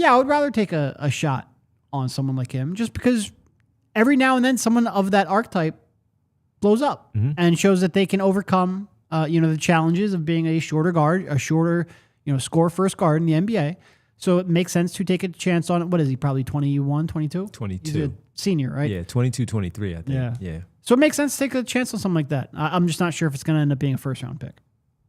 I would rather take a shot on someone like him, just because every now and then someone of that archetype blows up and shows that they can overcome, the challenges of being a shorter guard, a shorter, score first guard in the NBA. So it makes sense to take a chance on it. What is he? Probably 21, 22? 22. He's a senior, right? Yeah, 22, 23, I think. Yeah. So it makes sense to take a chance on something like that. I'm just not sure if it's going to end up being a first-round pick.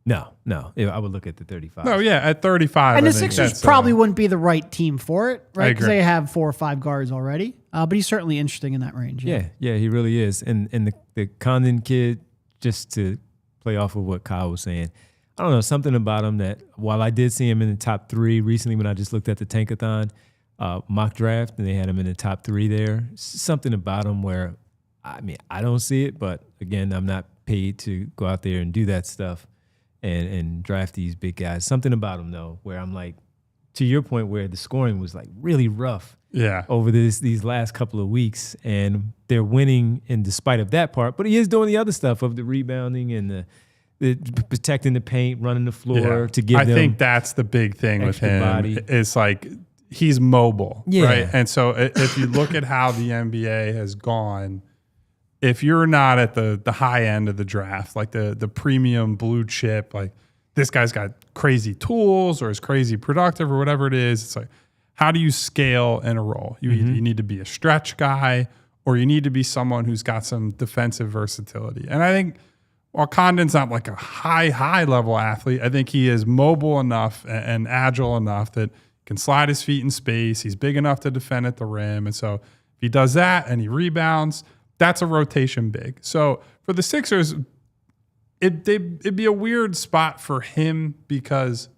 No. I would look at the 35. No, yeah, at 35. And I the think Sixers that's, probably wouldn't be the right team for it, right? Because agree. they have 4 or 5 guards already. But he's certainly interesting in that range. Yeah, he really is. And the Condon kid, just to play off of what Kyle was saying, I don't know, something about him that while I did see him in the top 3 recently when I just looked at the Tankathon mock draft and they had him in the top 3 there, something about him where, I don't see it, but again, I'm not paid to go out there and do that stuff and draft these big guys. Something about him, though, where I'm like, to your point, where the scoring was like really rough over these last couple of weeks, and they're winning in despite of that part, but he is doing the other stuff of the rebounding and the protecting the paint, running the floor to give them. I think that's the big thing with him. Body. It's like he's mobile, Yeah. right? And so if you look at how the NBA has gone, if you're not at the high end of the draft, like the premium blue chip, like this guy's got crazy tools or is crazy productive or whatever it is, it's like, how do you scale in a role? You need to be a stretch guy, or you need to be someone who's got some defensive versatility. And I think while Condon's not like a high level athlete, I think he is mobile enough and agile enough that can slide his feet in space. He's big enough to defend at the rim. And so if he does that and he rebounds, that's a rotation big. So for the Sixers, it'd be a weird spot for him because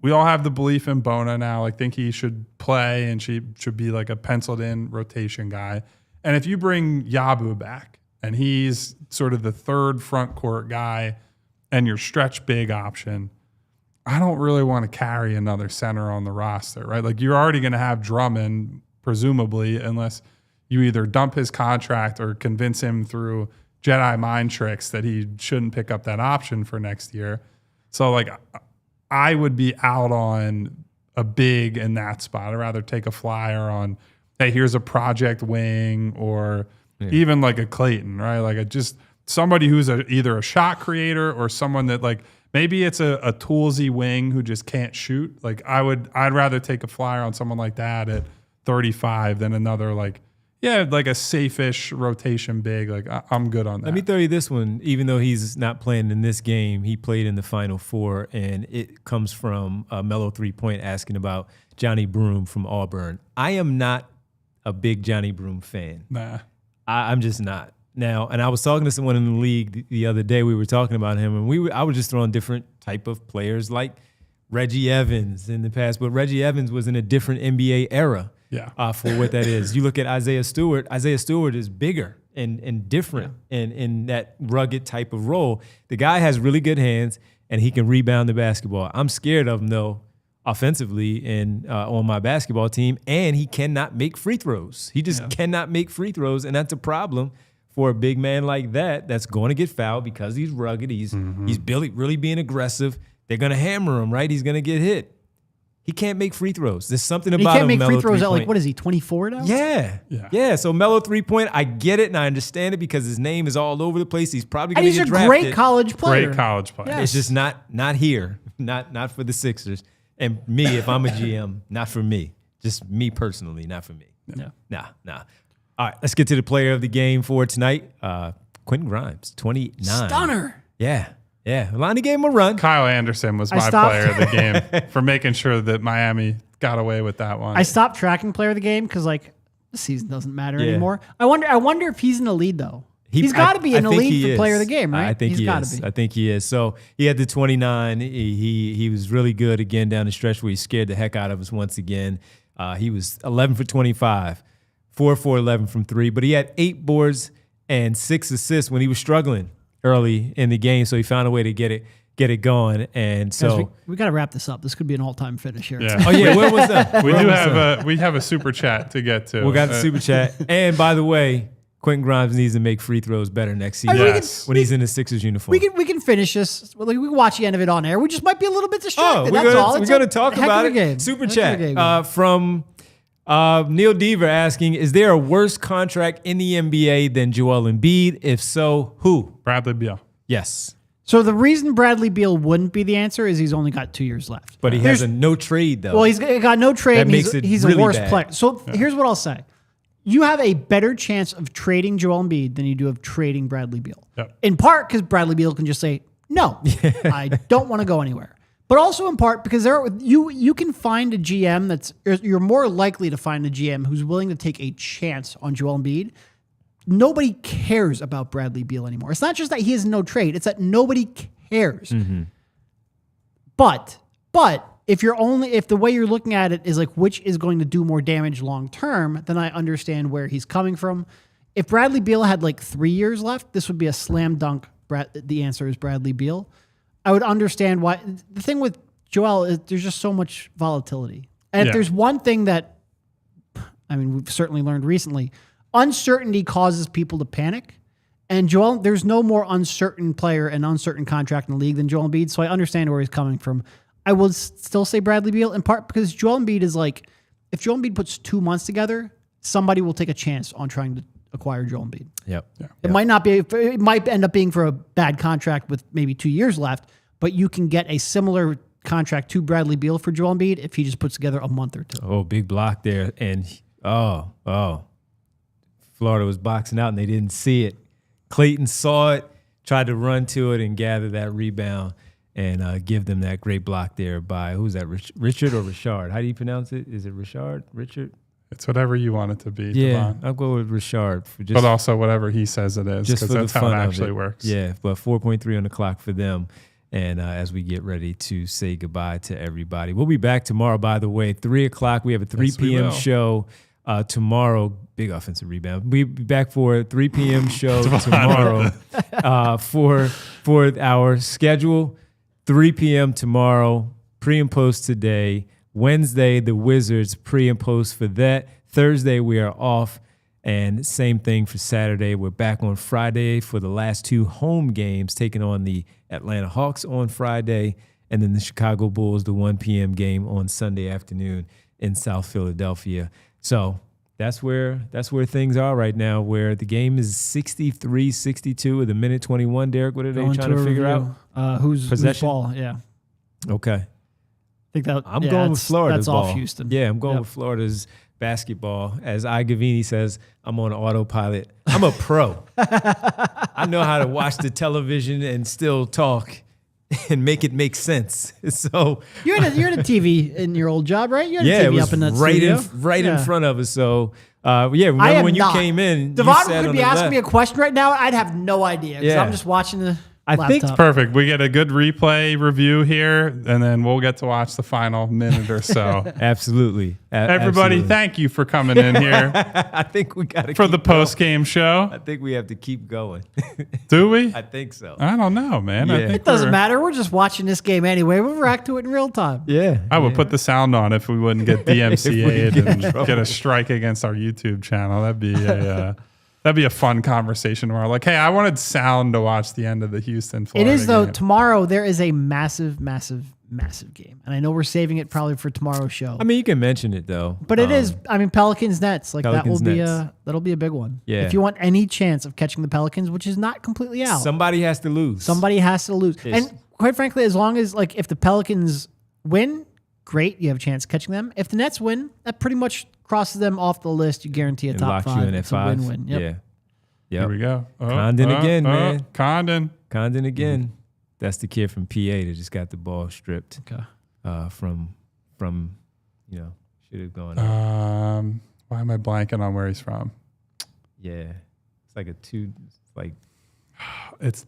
we all have the belief in Bona now. Like, think he should play and should be like a penciled in rotation guy. And if you bring Yabu back, and he's sort of the third front court guy and your stretch big option, I don't really want to carry another center on the roster, right? Like, you're already going to have Drummond, presumably, unless you either dump his contract or convince him through Jedi mind tricks that he shouldn't pick up that option for next year. So, like, I would be out on a big in that spot. I'd rather take a flyer on, hey, here's a project wing, or even like a Clayton, right? Like just somebody who's either a shot creator or someone that, like, maybe it's a toolsy wing who just can't shoot. Like, I'd rather take a flyer on someone like that at 35 than another, like a safe-ish rotation big. Like, I'm good on that. Let me throw you this one. Even though he's not playing in this game, he played in the Final Four, and it comes from Mellow 3-Point asking about Johnny Broome from Auburn. I am not a big Johnny Broome fan. Nah. I'm just not. Now, and I was talking to someone in the league the other day. We were talking about him, and I was just throwing different type of players like Reggie Evans in the past, but Reggie Evans was in a different NBA era for what that is. You look at Isaiah Stewart. Isaiah Stewart is bigger and different in that rugged type of role. The guy has really good hands, and he can rebound the basketball. I'm scared of him, though, offensively and on my basketball team, and he cannot make free throws. He just cannot make free throws, and that's a problem for a big man like that that's going to get fouled because he's rugged. He's really being aggressive. They're going to hammer him, right? He's going to get hit. He can't make free throws. There's something He about can't him. make free Melo throws at three-point. what is he, 24 now? Yeah. So Melo 3-point, I get it and I understand it because his name is all over the place. He's probably And going to he's get a drafted. great college player. Great college player. Yeah. It's just not here. Not for the Sixers. And me, if I'm a GM, not for me. Just me personally, not for me. Yeah. Nah. All right, let's get to the player of the game for tonight. Quentin Grimes, 29. Stunner. Yeah. Lonnie gave him a run. Kyle Anderson was my player of the game for making sure that Miami got away with that one. I stopped tracking player of the game because like the season doesn't matter Yeah. anymore. I wonder if he's in the lead though. He's got to be in the lead for player of the game, right? I think he gotta is. be. I think he is. So he had the 29. He was really good again down the stretch where he scared the heck out of us once again. He was 11 for 25, 4 for 11 from 3, but he had 8 boards and 6 assists when he was struggling early in the game. So he found a way to get it going. And so Guys, we got to wrap this up. This could be an all-time finish here. Yeah. oh yeah, where was that? We have a super chat to get to. We got the super chat. And by the way, Quentin Grimes needs to make free throws better next season Yes. when he's in the Sixers uniform. We can finish this. Like, we can watch the end of it on air. We just might be a little bit distracted. we're That's all. we're It's gonna a talk heck about of a game. it. Super Heck of a chat game. from Neil Deaver asking, is there a worse contract in the NBA than Joel Embiid? If so, who? Bradley Beal. Yes. So the reason Bradley Beal wouldn't be the answer is he's only got 2 years left. But he has a no trade, though. Well, he's got no trade. That And makes it he's really a worse bad. player. So here's what I'll say. You have a better chance of trading Joel Embiid than you do of trading Bradley Beal. Yep. In part because Bradley Beal can just say, no, I don't want to go anywhere. But also in part because you can find a GM you're more likely to find a GM who's willing to take a chance on Joel Embiid. Nobody cares about Bradley Beal anymore. It's not just that he has no trade. It's that nobody cares. Mm-hmm. But if the way you're looking at it is like which is going to do more damage long term, then I understand where he's coming from. If Bradley Beal had like 3 years left, this would be a slam dunk. The answer is Bradley Beal. I would understand why. The thing with Joel is there's just so much volatility. And if there's one thing that, I mean, we've certainly learned recently, uncertainty causes people to panic. And Joel, there's no more uncertain player and uncertain contract in the league than Joel Embiid. So I understand where he's coming from. I will still say Bradley Beal in part because Joel Embiid is like, if Joel Embiid puts 2 months together, somebody will take a chance on trying to acquire Joel Embiid. Yep. It might not be. It might end up being for a bad contract with maybe 2 years left, but you can get a similar contract to Bradley Beal for Joel Embiid if he just puts together a month or 2. Oh, big block there. And, Florida was boxing out and they didn't see it. Clayton saw it, tried to run to it and gather that rebound and give them that great block there by, who's that, Richard or Richard? How do you pronounce it? Is it Richard? Richard? It's whatever you want it to be. Yeah, Devon. I'll go with Richard. But also whatever he says it is, just because for that's the how it fun of actually works. Yeah, but 4.3 on the clock for them. And as we get ready to say goodbye to everybody. We'll be back tomorrow, by the way, 3 o'clock. We have a 3 Yes, we p.m. will. show tomorrow. Big offensive rebound. We'll be back for a 3 p.m. show tomorrow for our schedule. 3 p.m. tomorrow, pre and post today. Wednesday, the Wizards, pre and post for that. Thursday, we are off. And same thing for Saturday. We're back on Friday for the last 2 home games, taking on the Atlanta Hawks on Friday, and then the Chicago Bulls, the 1 p.m. game on Sunday afternoon in South Philadelphia. So that's where things are right now, where the game is 63-62 with a minute 21. Derek, what are they trying to figure out? Who's Possession? ball? Yeah, Okay. I think that I'm going with Florida's That's ball. off Houston. Yeah, I'm going with Florida's basketball. As Gavini says, I'm on autopilot. I'm a pro. I know how to watch the television and still talk and make it make sense. So You had a TV in your old job, right? You had a it TV was up in that right studio. in front of us. So remember I am when you not. came in, you Devon sat could on be the asking left. me a question right now. I'd have no idea because Yeah. I'm just watching the I laptop. think it's Perfect. We get a good replay review here, and then we'll get to watch the final minute or so. Absolutely. Everybody, Absolutely. thank you for coming in here I think we got to for the post-game show. I think we have to keep going. Do we? I think so. I don't know, man. I Yeah. think It doesn't we're- matter. We're just watching this game anyway. We'll react to it in real time. Yeah. I would put the sound on if we wouldn't get DMCA'd get in and trouble. get a strike against our YouTube channel. That'd be a fun conversation where like, hey, I wanted sound to watch the end of the Houston Florida It is though. game. Tomorrow there is a massive, massive, massive game. And I know we're saving it probably for tomorrow's show. I mean, you can mention it though. But it is. I mean, Pelicans Nets. Like Pelicans, that'll be a big one. Yeah. If you want any chance of catching the Pelicans, which is not completely out, Somebody has to lose. somebody has to lose. Yes. And quite frankly, as long as if the Pelicans win, great, you have a chance of catching them. If the Nets win, that pretty much crosses them off the list. You guarantee a and top lock 5. you in at It's a 5. win-win. Yep. Yeah. Yep. Here we go. Condon again, man. Condon. Condon again. That's the kid from PA that just got the ball stripped Okay. from should have gone. Why am I blanking on where he's from? Yeah. It's like It's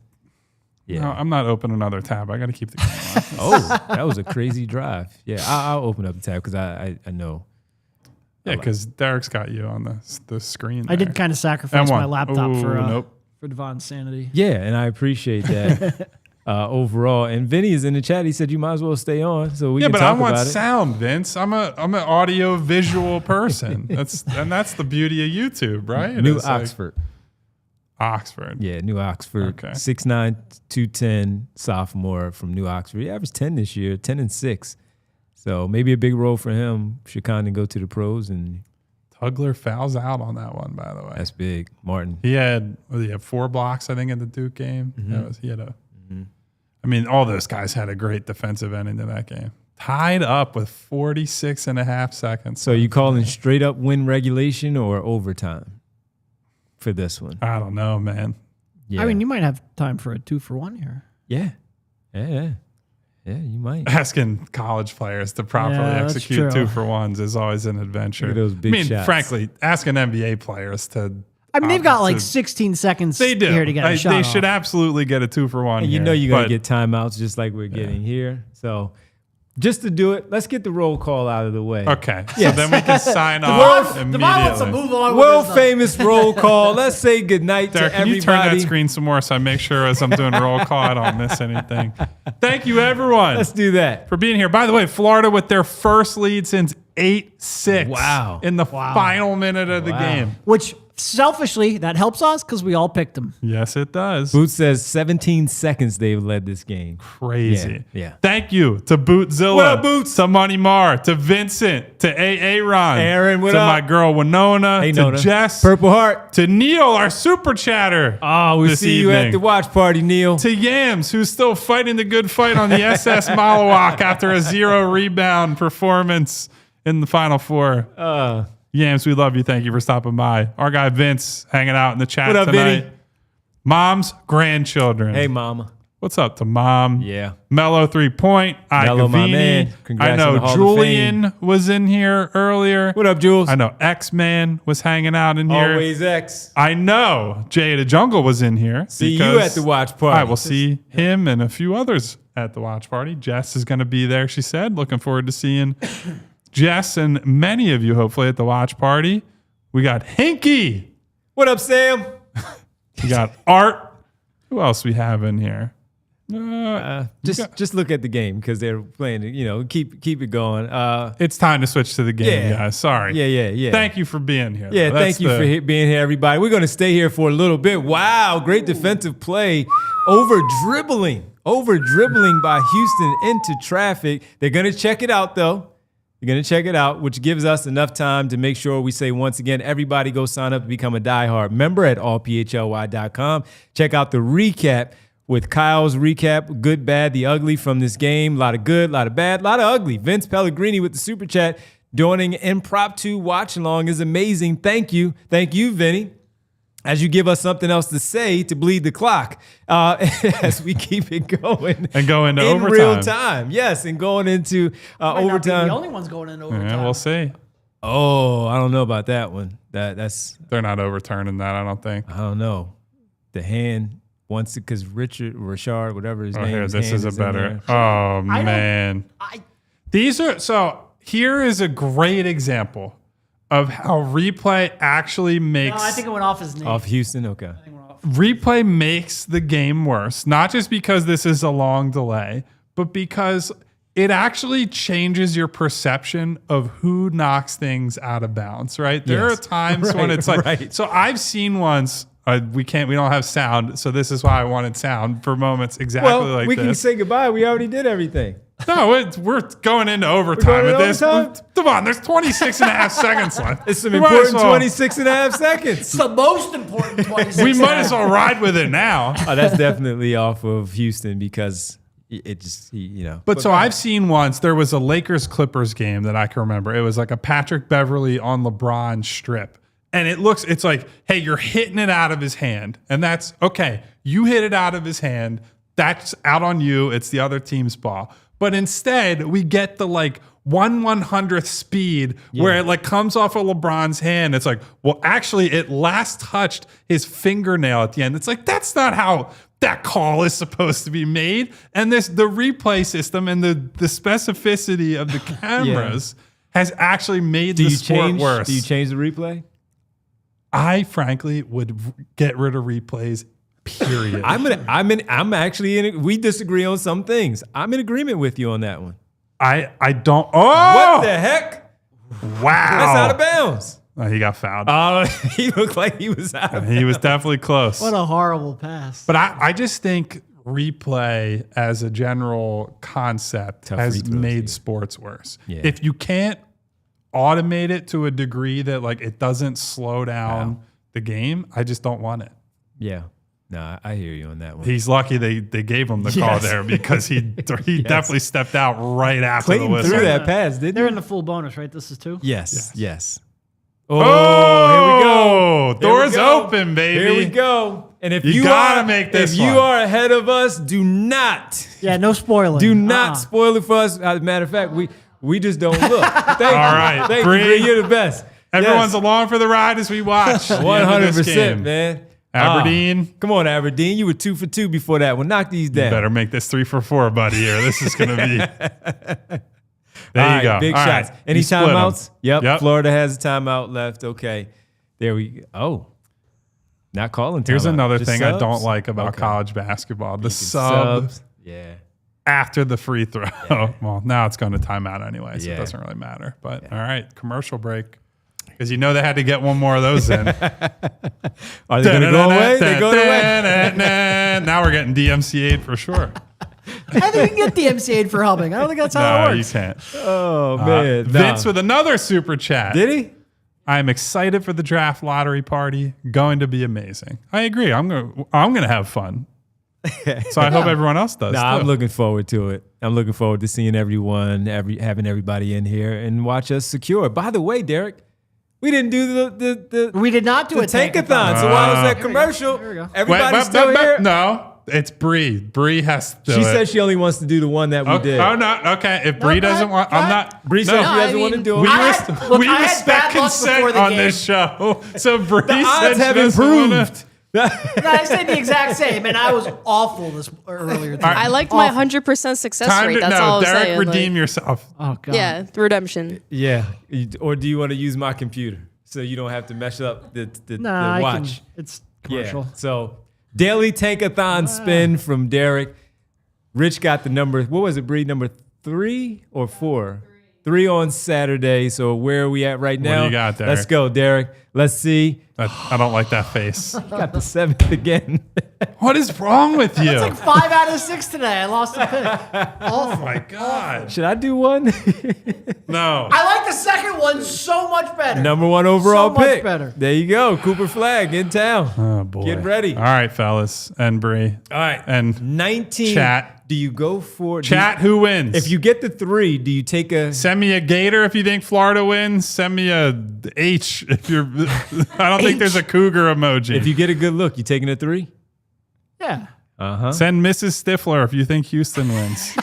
yeah. No, I'm not opening another tab. I got to keep the game on. Oh, that was a crazy drive. Yeah, I'll open up the tab because I know. Yeah, because Derek's got you on the screen. I did there. kind of sacrifice M1. my laptop Ooh, nope. for Devon's sanity. Yeah, and I appreciate that overall. And Vinny is in the chat. He said you might as well stay on so we can but talk I want about sound, Vince. I'm an audio visual person. That's the beauty of YouTube, right? it. New It's like Oxford. Oxford. Yeah, New Oxford. Okay. 6'9", 210 sophomore from New Oxford. He averaged 10 this year, 10 and 6. So maybe a big role for him. Should kind of go to the pros, and Tugler fouls out on that one, by the way. that's big. Martin. He had 4 blocks, I think, in the Duke game. I mean, all those guys had a great defensive end into that game. Tied up with 46 and a half seconds. So you calling straight up win regulation or overtime for this one? I don't know, man. Yeah. I mean, you might have time for a 2-for-1 here. Yeah, you might. Asking college players to properly Yeah, that's execute true. 2-for-1s is always an adventure. Look at those big shots. frankly, asking NBA players to. I mean, they've got like to- 16 seconds They do. here to get a shot They off. should absolutely get a 2-for-1. And you here, know you're going but to get timeouts just like we're getting here. So just to do it, let's get the roll call out of the way. Okay, Yes. so then we can sign off Devon wants to immediately. move on. World famous roll call. Let's say goodnight Derek, to can you turn everybody. that screen some more so I make sure as I'm doing roll call I don't miss anything? Thank you, everyone, Let's do that. for being here. By the way, Florida with their first lead since 8-6. Wow. In the final minute of the game. Which selfishly, that helps us because we all picked them. Yes, it does. Boots says 17 seconds they've led this game. Crazy. Yeah. Thank you to Bootzilla. What up, Boots? To Money Mar. To Vincent. To AA Ron. Aaron, what to up? my girl Winona. Hey, to Nona. Jess. Purple Heart. To Neil, our super chatter. Oh, we'll this see you evening. at the watch party, Neil. To Yams, who's still fighting the good fight on the SS Malawak after a 0 rebound performance in the Final Four. Yams, we love you. Thank you for stopping by. Our guy Vince hanging out in the chat What up, tonight. Vinny? Mom's grandchildren. Hey, mama. What's up to Mom? Yeah. Mellow 3-point. Mellow, my man. I Congrats know on the Hall of Julian was in here earlier. What up, Jules? I know X-Man was hanging out in here. Always X. I know Jay the Jungle was in here. See you because at the watch party. I will see him and a few others at the watch party. Jess is going to be there, she said. Looking forward to seeing Jess and many of you, hopefully, at the watch party. We got Hinky. What up, Sam? We got Art. Who else we have in here? Just look at the game because they're playing it. Keep it going. It's time to switch to the game, Yeah. guys. Sorry. Yeah. Thank you for being here. Yeah, though. thank you for being here, everybody. We're going to stay here for a little bit. Wow, great defensive play. Over dribbling by Houston into traffic. They're going to check it out, though. They're going to check it out, which gives us enough time to make sure we say once again, everybody go sign up to become a diehard member at allphly.com. Check out the recap with Kyle's recap, good, bad, the ugly from this game. A lot of good, a lot of bad, a lot of ugly. Vince Pellegrini with the super chat doing an impromptu watch along is amazing. Thank you. Thank you, Vinny. As you give us something else to say to bleed the clock as we keep it going. And go into in overtime. real time. Yes, and going into Might not be overtime. the only ones going in overtime. Yeah, we'll see. Oh, I don't know about that one. That's They're not overturning that, I don't think. I don't know. The hand wants it because Richard, whatever his Oh, name here, is. this hand is a in better. there. Oh, man. These are, so here is a great example of how replay actually makes, No, I think it went off his knee. Off Houston, okay. replay makes the game worse. Not just because this is a long delay, but because it actually changes your perception of who knocks things out of bounds, right? There Yes. are times when Right, it's like, right. so I've seen ones, we don't have sound. So this is why I wanted sound for moments exactly Well, like we this. can say goodbye. We already did everything. No, we're going into overtime We're going at this. overtime? Come on, there's 26 and a half seconds left. It's some We might as important well- 26 and a half seconds. It's the most important 26. We might as well ride with it now. Oh, that's definitely off of Houston because it just, But so I've seen once, there was a Lakers-Clippers game that I can remember. It was like a Patrick Beverly on LeBron strip. And it's like, hey, you're hitting it out of his hand. And that's, okay, you hit it out of his hand. That's out on you. It's the other team's ball. But instead, we get the like 1/100th speed where it like comes off of LeBron's hand. It's like, well, actually, it last touched his fingernail at the end. It's like, that's not how that call is supposed to be made. And the replay system and the specificity of the cameras has actually made the sport worse. Do you change the replay? I frankly would get rid of replays. Period. We disagree on some things. I'm in agreement with you on that one. I don't. Oh, What the heck? wow! That's out of bounds. Oh, he got fouled. He looked like he was out of bounds. He was definitely close. What a horrible pass. But I just think replay as a general concept Tough has free throws, made sports worse. Yeah. If you can't automate it to a degree that like it doesn't slow down the game, I just don't want it. Yeah. No, I hear you on that one. He's lucky they gave him the call there because he definitely stepped out right after Clayton the whistle. threw that pass, didn't They're he? in the full bonus, right? This is 2? Yes. Oh, here we go. Doors Here we go. open, baby. Here we go. And if You you gotta are, make this if you one. are ahead of us, do not Yeah, no spoiling. do not spoil it for us. As a matter of fact, we just don't look. Thank you. All right, Thank Bree. you, Bree. You're the best. Everyone's along for the ride as we watch. 100%, man. Aberdeen. Come on, Aberdeen. You were 2 for 2 before that one. Knock these down. Better make this 3 for 4, buddy. Here, this is going to be. There All you right, go. Big All shots. right. Any You split 'em. timeouts? Yep. Florida has a timeout left. Okay. There we go. Oh. Not calling timeout. Here's another Just thing I subs? don't like about Okay. college basketball: the Making subs Yeah. after the free throw. Well, now it's going to timeout anyway, so Yeah. it doesn't really matter. But all right, commercial break. Because you know they had to get one more of those in. Are they going to go away? They're going away. Now we're getting DMCA'd for sure. I think you can get DMCA'd for helping. I don't think that's how No, it you works. can't. Oh, man. Vince with another super chat. Did he? I'm excited for the draft lottery party. Going to be amazing. I agree. I'm gonna have fun. So I hope everyone else does. Nah, too. I'm looking forward to it. I'm looking forward to seeing everyone, having everybody in here and watch us secure. By the way, Derek, we didn't do the We did not do the a tankathon. So why was that Here we go. commercial? Here we go. Everybody's still here. No, it's Bree. Bree has to. She said she only wants to do the one that we did. Oh no. Okay. If Bree go doesn't ahead, want, go I'm ahead. not. Bree no. said she I doesn't want to mean, do it. We, I res- had- look, we I had respect bad luck consent before the on game. this show. So Bree The said odds she have doesn't wanna- improved. No, I said the exact same, and I was awful this earlier today. right. I liked my 100% success Time rate. to That's all I'm Derek, saying. redeem yourself. Oh god. Yeah, redemption. Yeah. Or do you want to use my computer so you don't have to mess up the Nah, watch? it's commercial. Yeah. So daily tankathon spin from Derek. Rich got the number. What was it, Bree? Number 3 or 4? 3 on Saturday. So where are we at right now? do you got, Derek? Let's go, Derek. Let's see. I don't like that face. Got the 7th again. What is wrong with you? It's like 5 out of 6 today. I lost a pick. Oh my God. Should I do one? No. I like the second one so much better. Number 1 overall So much pick. better. There you go. Cooper Flag in town. Oh boy. Get ready. All right, fellas. And Bree. All right. And 19. Chat. Do you go for Chat, who wins? If you get the 3, do you take a send me a Gator if you think Florida wins. Send me a H if you're. I don't think there's a Cougar emoji. if you get a good look, you taking a 3? Yeah. Uh-huh. Send Mrs. Stifler if you think Houston wins.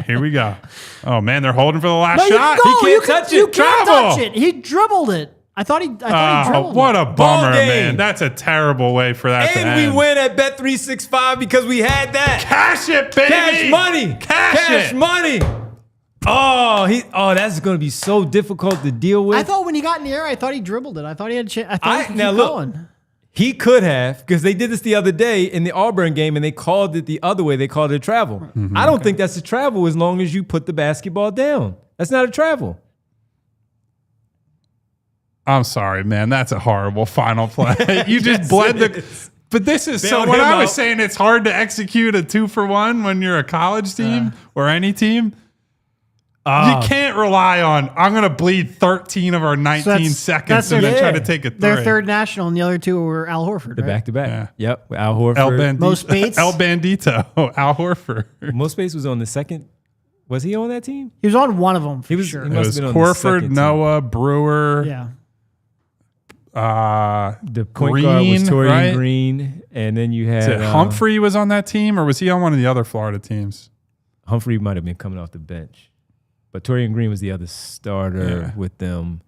Here we go. Oh man, they're holding for the last No, you shot. can go. He can't You can- touch it. You can't Travel. touch it. He dribbled it. I thought he Oh, dribbled what it. a bummer, game. man. That's a terrible way for that to And end. we win at Bet365 because we had that. Cash it, baby. Cash money. Cash it. money. Oh, that's going to be so difficult to deal with. I thought when he got in the air, I thought he dribbled it. I thought he had a chance. I thought he could now keep look. going. He could have, because they did this the other day in the Auburn game, and they called it the other way. They called it a travel. I don't think that's a travel as long as you put the basketball down. That's not a travel. I'm sorry, man. That's a horrible final play. You just bled the. But this is Bailed so. When him I was out. saying it's hard to execute a 2-for-1 when you're a college team or any team. You can't rely on, I'm going to bleed 13 of our 19 seconds and then try to take a three. Their third national, and the other two were Al Horford. The right? back-to-back. Yep. Al Horford. Mo Spates. El Bandito. Al Horford. Mo Spates was on the second. Was he on that team? He was on one of them for He was. sure. He It must was have been on the Horford, second team. Noah, Brewer. Yeah. The point guard was Green, Torian right? Green, and then you had Is it Humphrey was on that team, or was he on one of the other Florida teams? Humphrey might have been coming off the bench, but Torian Green was the other starter with them,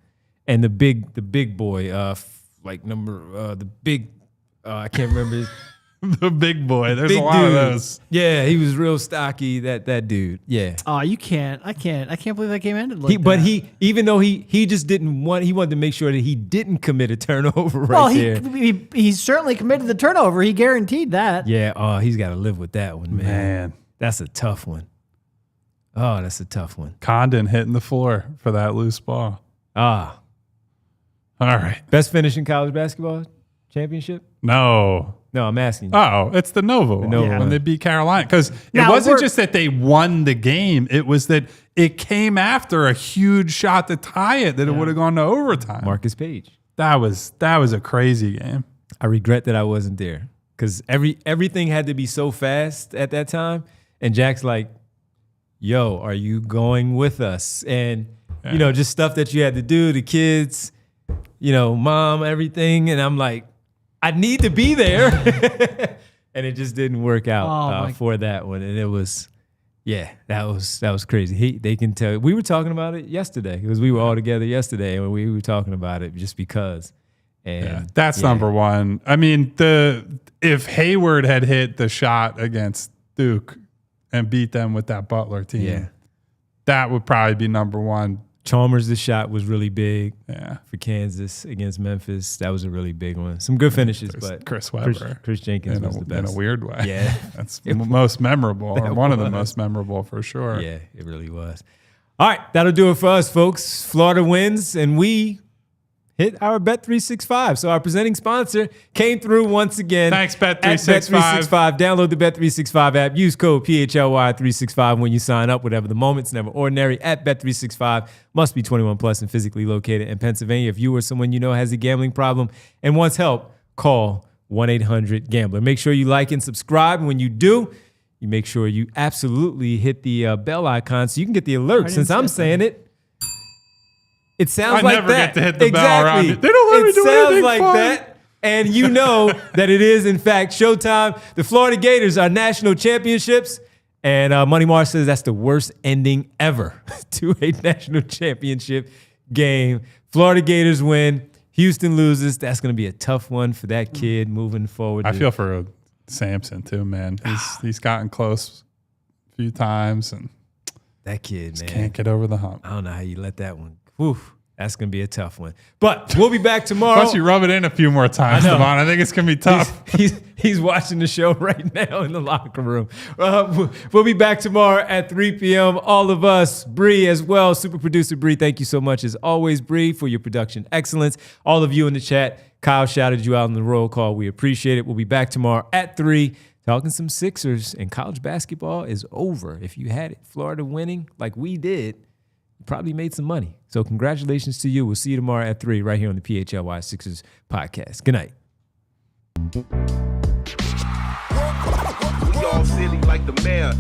and the big boy, the big, I can't remember his. The big boy. There's Big a lot of dude. those. Yeah, he was real stocky. That dude. Yeah. Oh, you can't. I can't believe that game ended like But that. even though he just didn't want, he wanted to make sure that he didn't commit a turnover there. he certainly committed the turnover. He guaranteed that. Yeah. Oh, he's got to live with that one, man. Man. That's a tough one. Oh, that's a tough one. Condon hitting the floor for that loose ball. Ah. All right. Best finish in college basketball championship? No. No, I'm asking you. Oh, it's the Nova one Nova when one. they beat Carolina. Because it Now, wasn't we're- just that they won the game. It was that it came after a huge shot to tie it that it would have gone to overtime. Marcus Page. That was a crazy game. I regret that I wasn't there because everything had to be so fast at that time. And Jack's like, yo, are you going with us? And, just stuff that you had to do, the kids, mom, everything. And I'm like, I need to be there. And it just didn't work out for that one. And it was, that was crazy. They can tell. We were talking about it yesterday because we were all together yesterday and we were talking about it just because. And that's number one. I mean, if Hayward had hit the shot against Duke and beat them with that Butler team, that would probably be number one. Chalmers, the shot was really big for Kansas against Memphis. That was a really big one. Some good finishes, but Chris Webber. Chris Jenkins was the best. In a weird way. Yeah. That's most memorable, or one of the most memorable for sure. Yeah, it really was. All right, that'll do it for us, folks. Florida wins, and we hit our Bet365. So our presenting sponsor came through once again. Thanks, Bet365. At Bet365. Download the Bet365 app. Use code PHLY365 when you sign up. Whatever the moment's never ordinary at Bet365. Must be 21 plus and physically located in Pennsylvania. If you or someone you know has a gambling problem and wants help, call 1-800-GAMBLER. Make sure you like and subscribe. And when you do, you make sure you absolutely hit the bell icon so you can get the alert. Since I'm saying it, it sounds I like never that. get to hit the bell around you. They don't let me do sounds anything like fun. that. And you know that it is, in fact, showtime. The Florida Gators are national championships. And Money Mars says that's the worst ending ever to a national championship game. Florida Gators win. Houston loses. That's going to be a tough one for that kid moving forward. I feel for Sampson too, man. He's gotten close a few times and that kid, man, can't get over the hump. I don't know how you let that one. Whew, that's going to be a tough one. But we'll be back tomorrow. Plus, you rub it in a few more times, I know. Devon. I think it's going to be tough. He's watching the show right now in the locker room. We'll be back tomorrow at 3 p.m. All of us, Bree as well. Super producer Bree, thank you so much as always, Bree, for your production excellence. All of you in the chat, Kyle shouted you out in the roll call. We appreciate it. We'll be back tomorrow at 3 talking some Sixers, and college basketball is over. If you had it, Florida winning like we did, you probably made some money. So congratulations to you. We'll see you tomorrow at 3 right here on the PHLY Sixers podcast. Good night. We all silly like the mayor.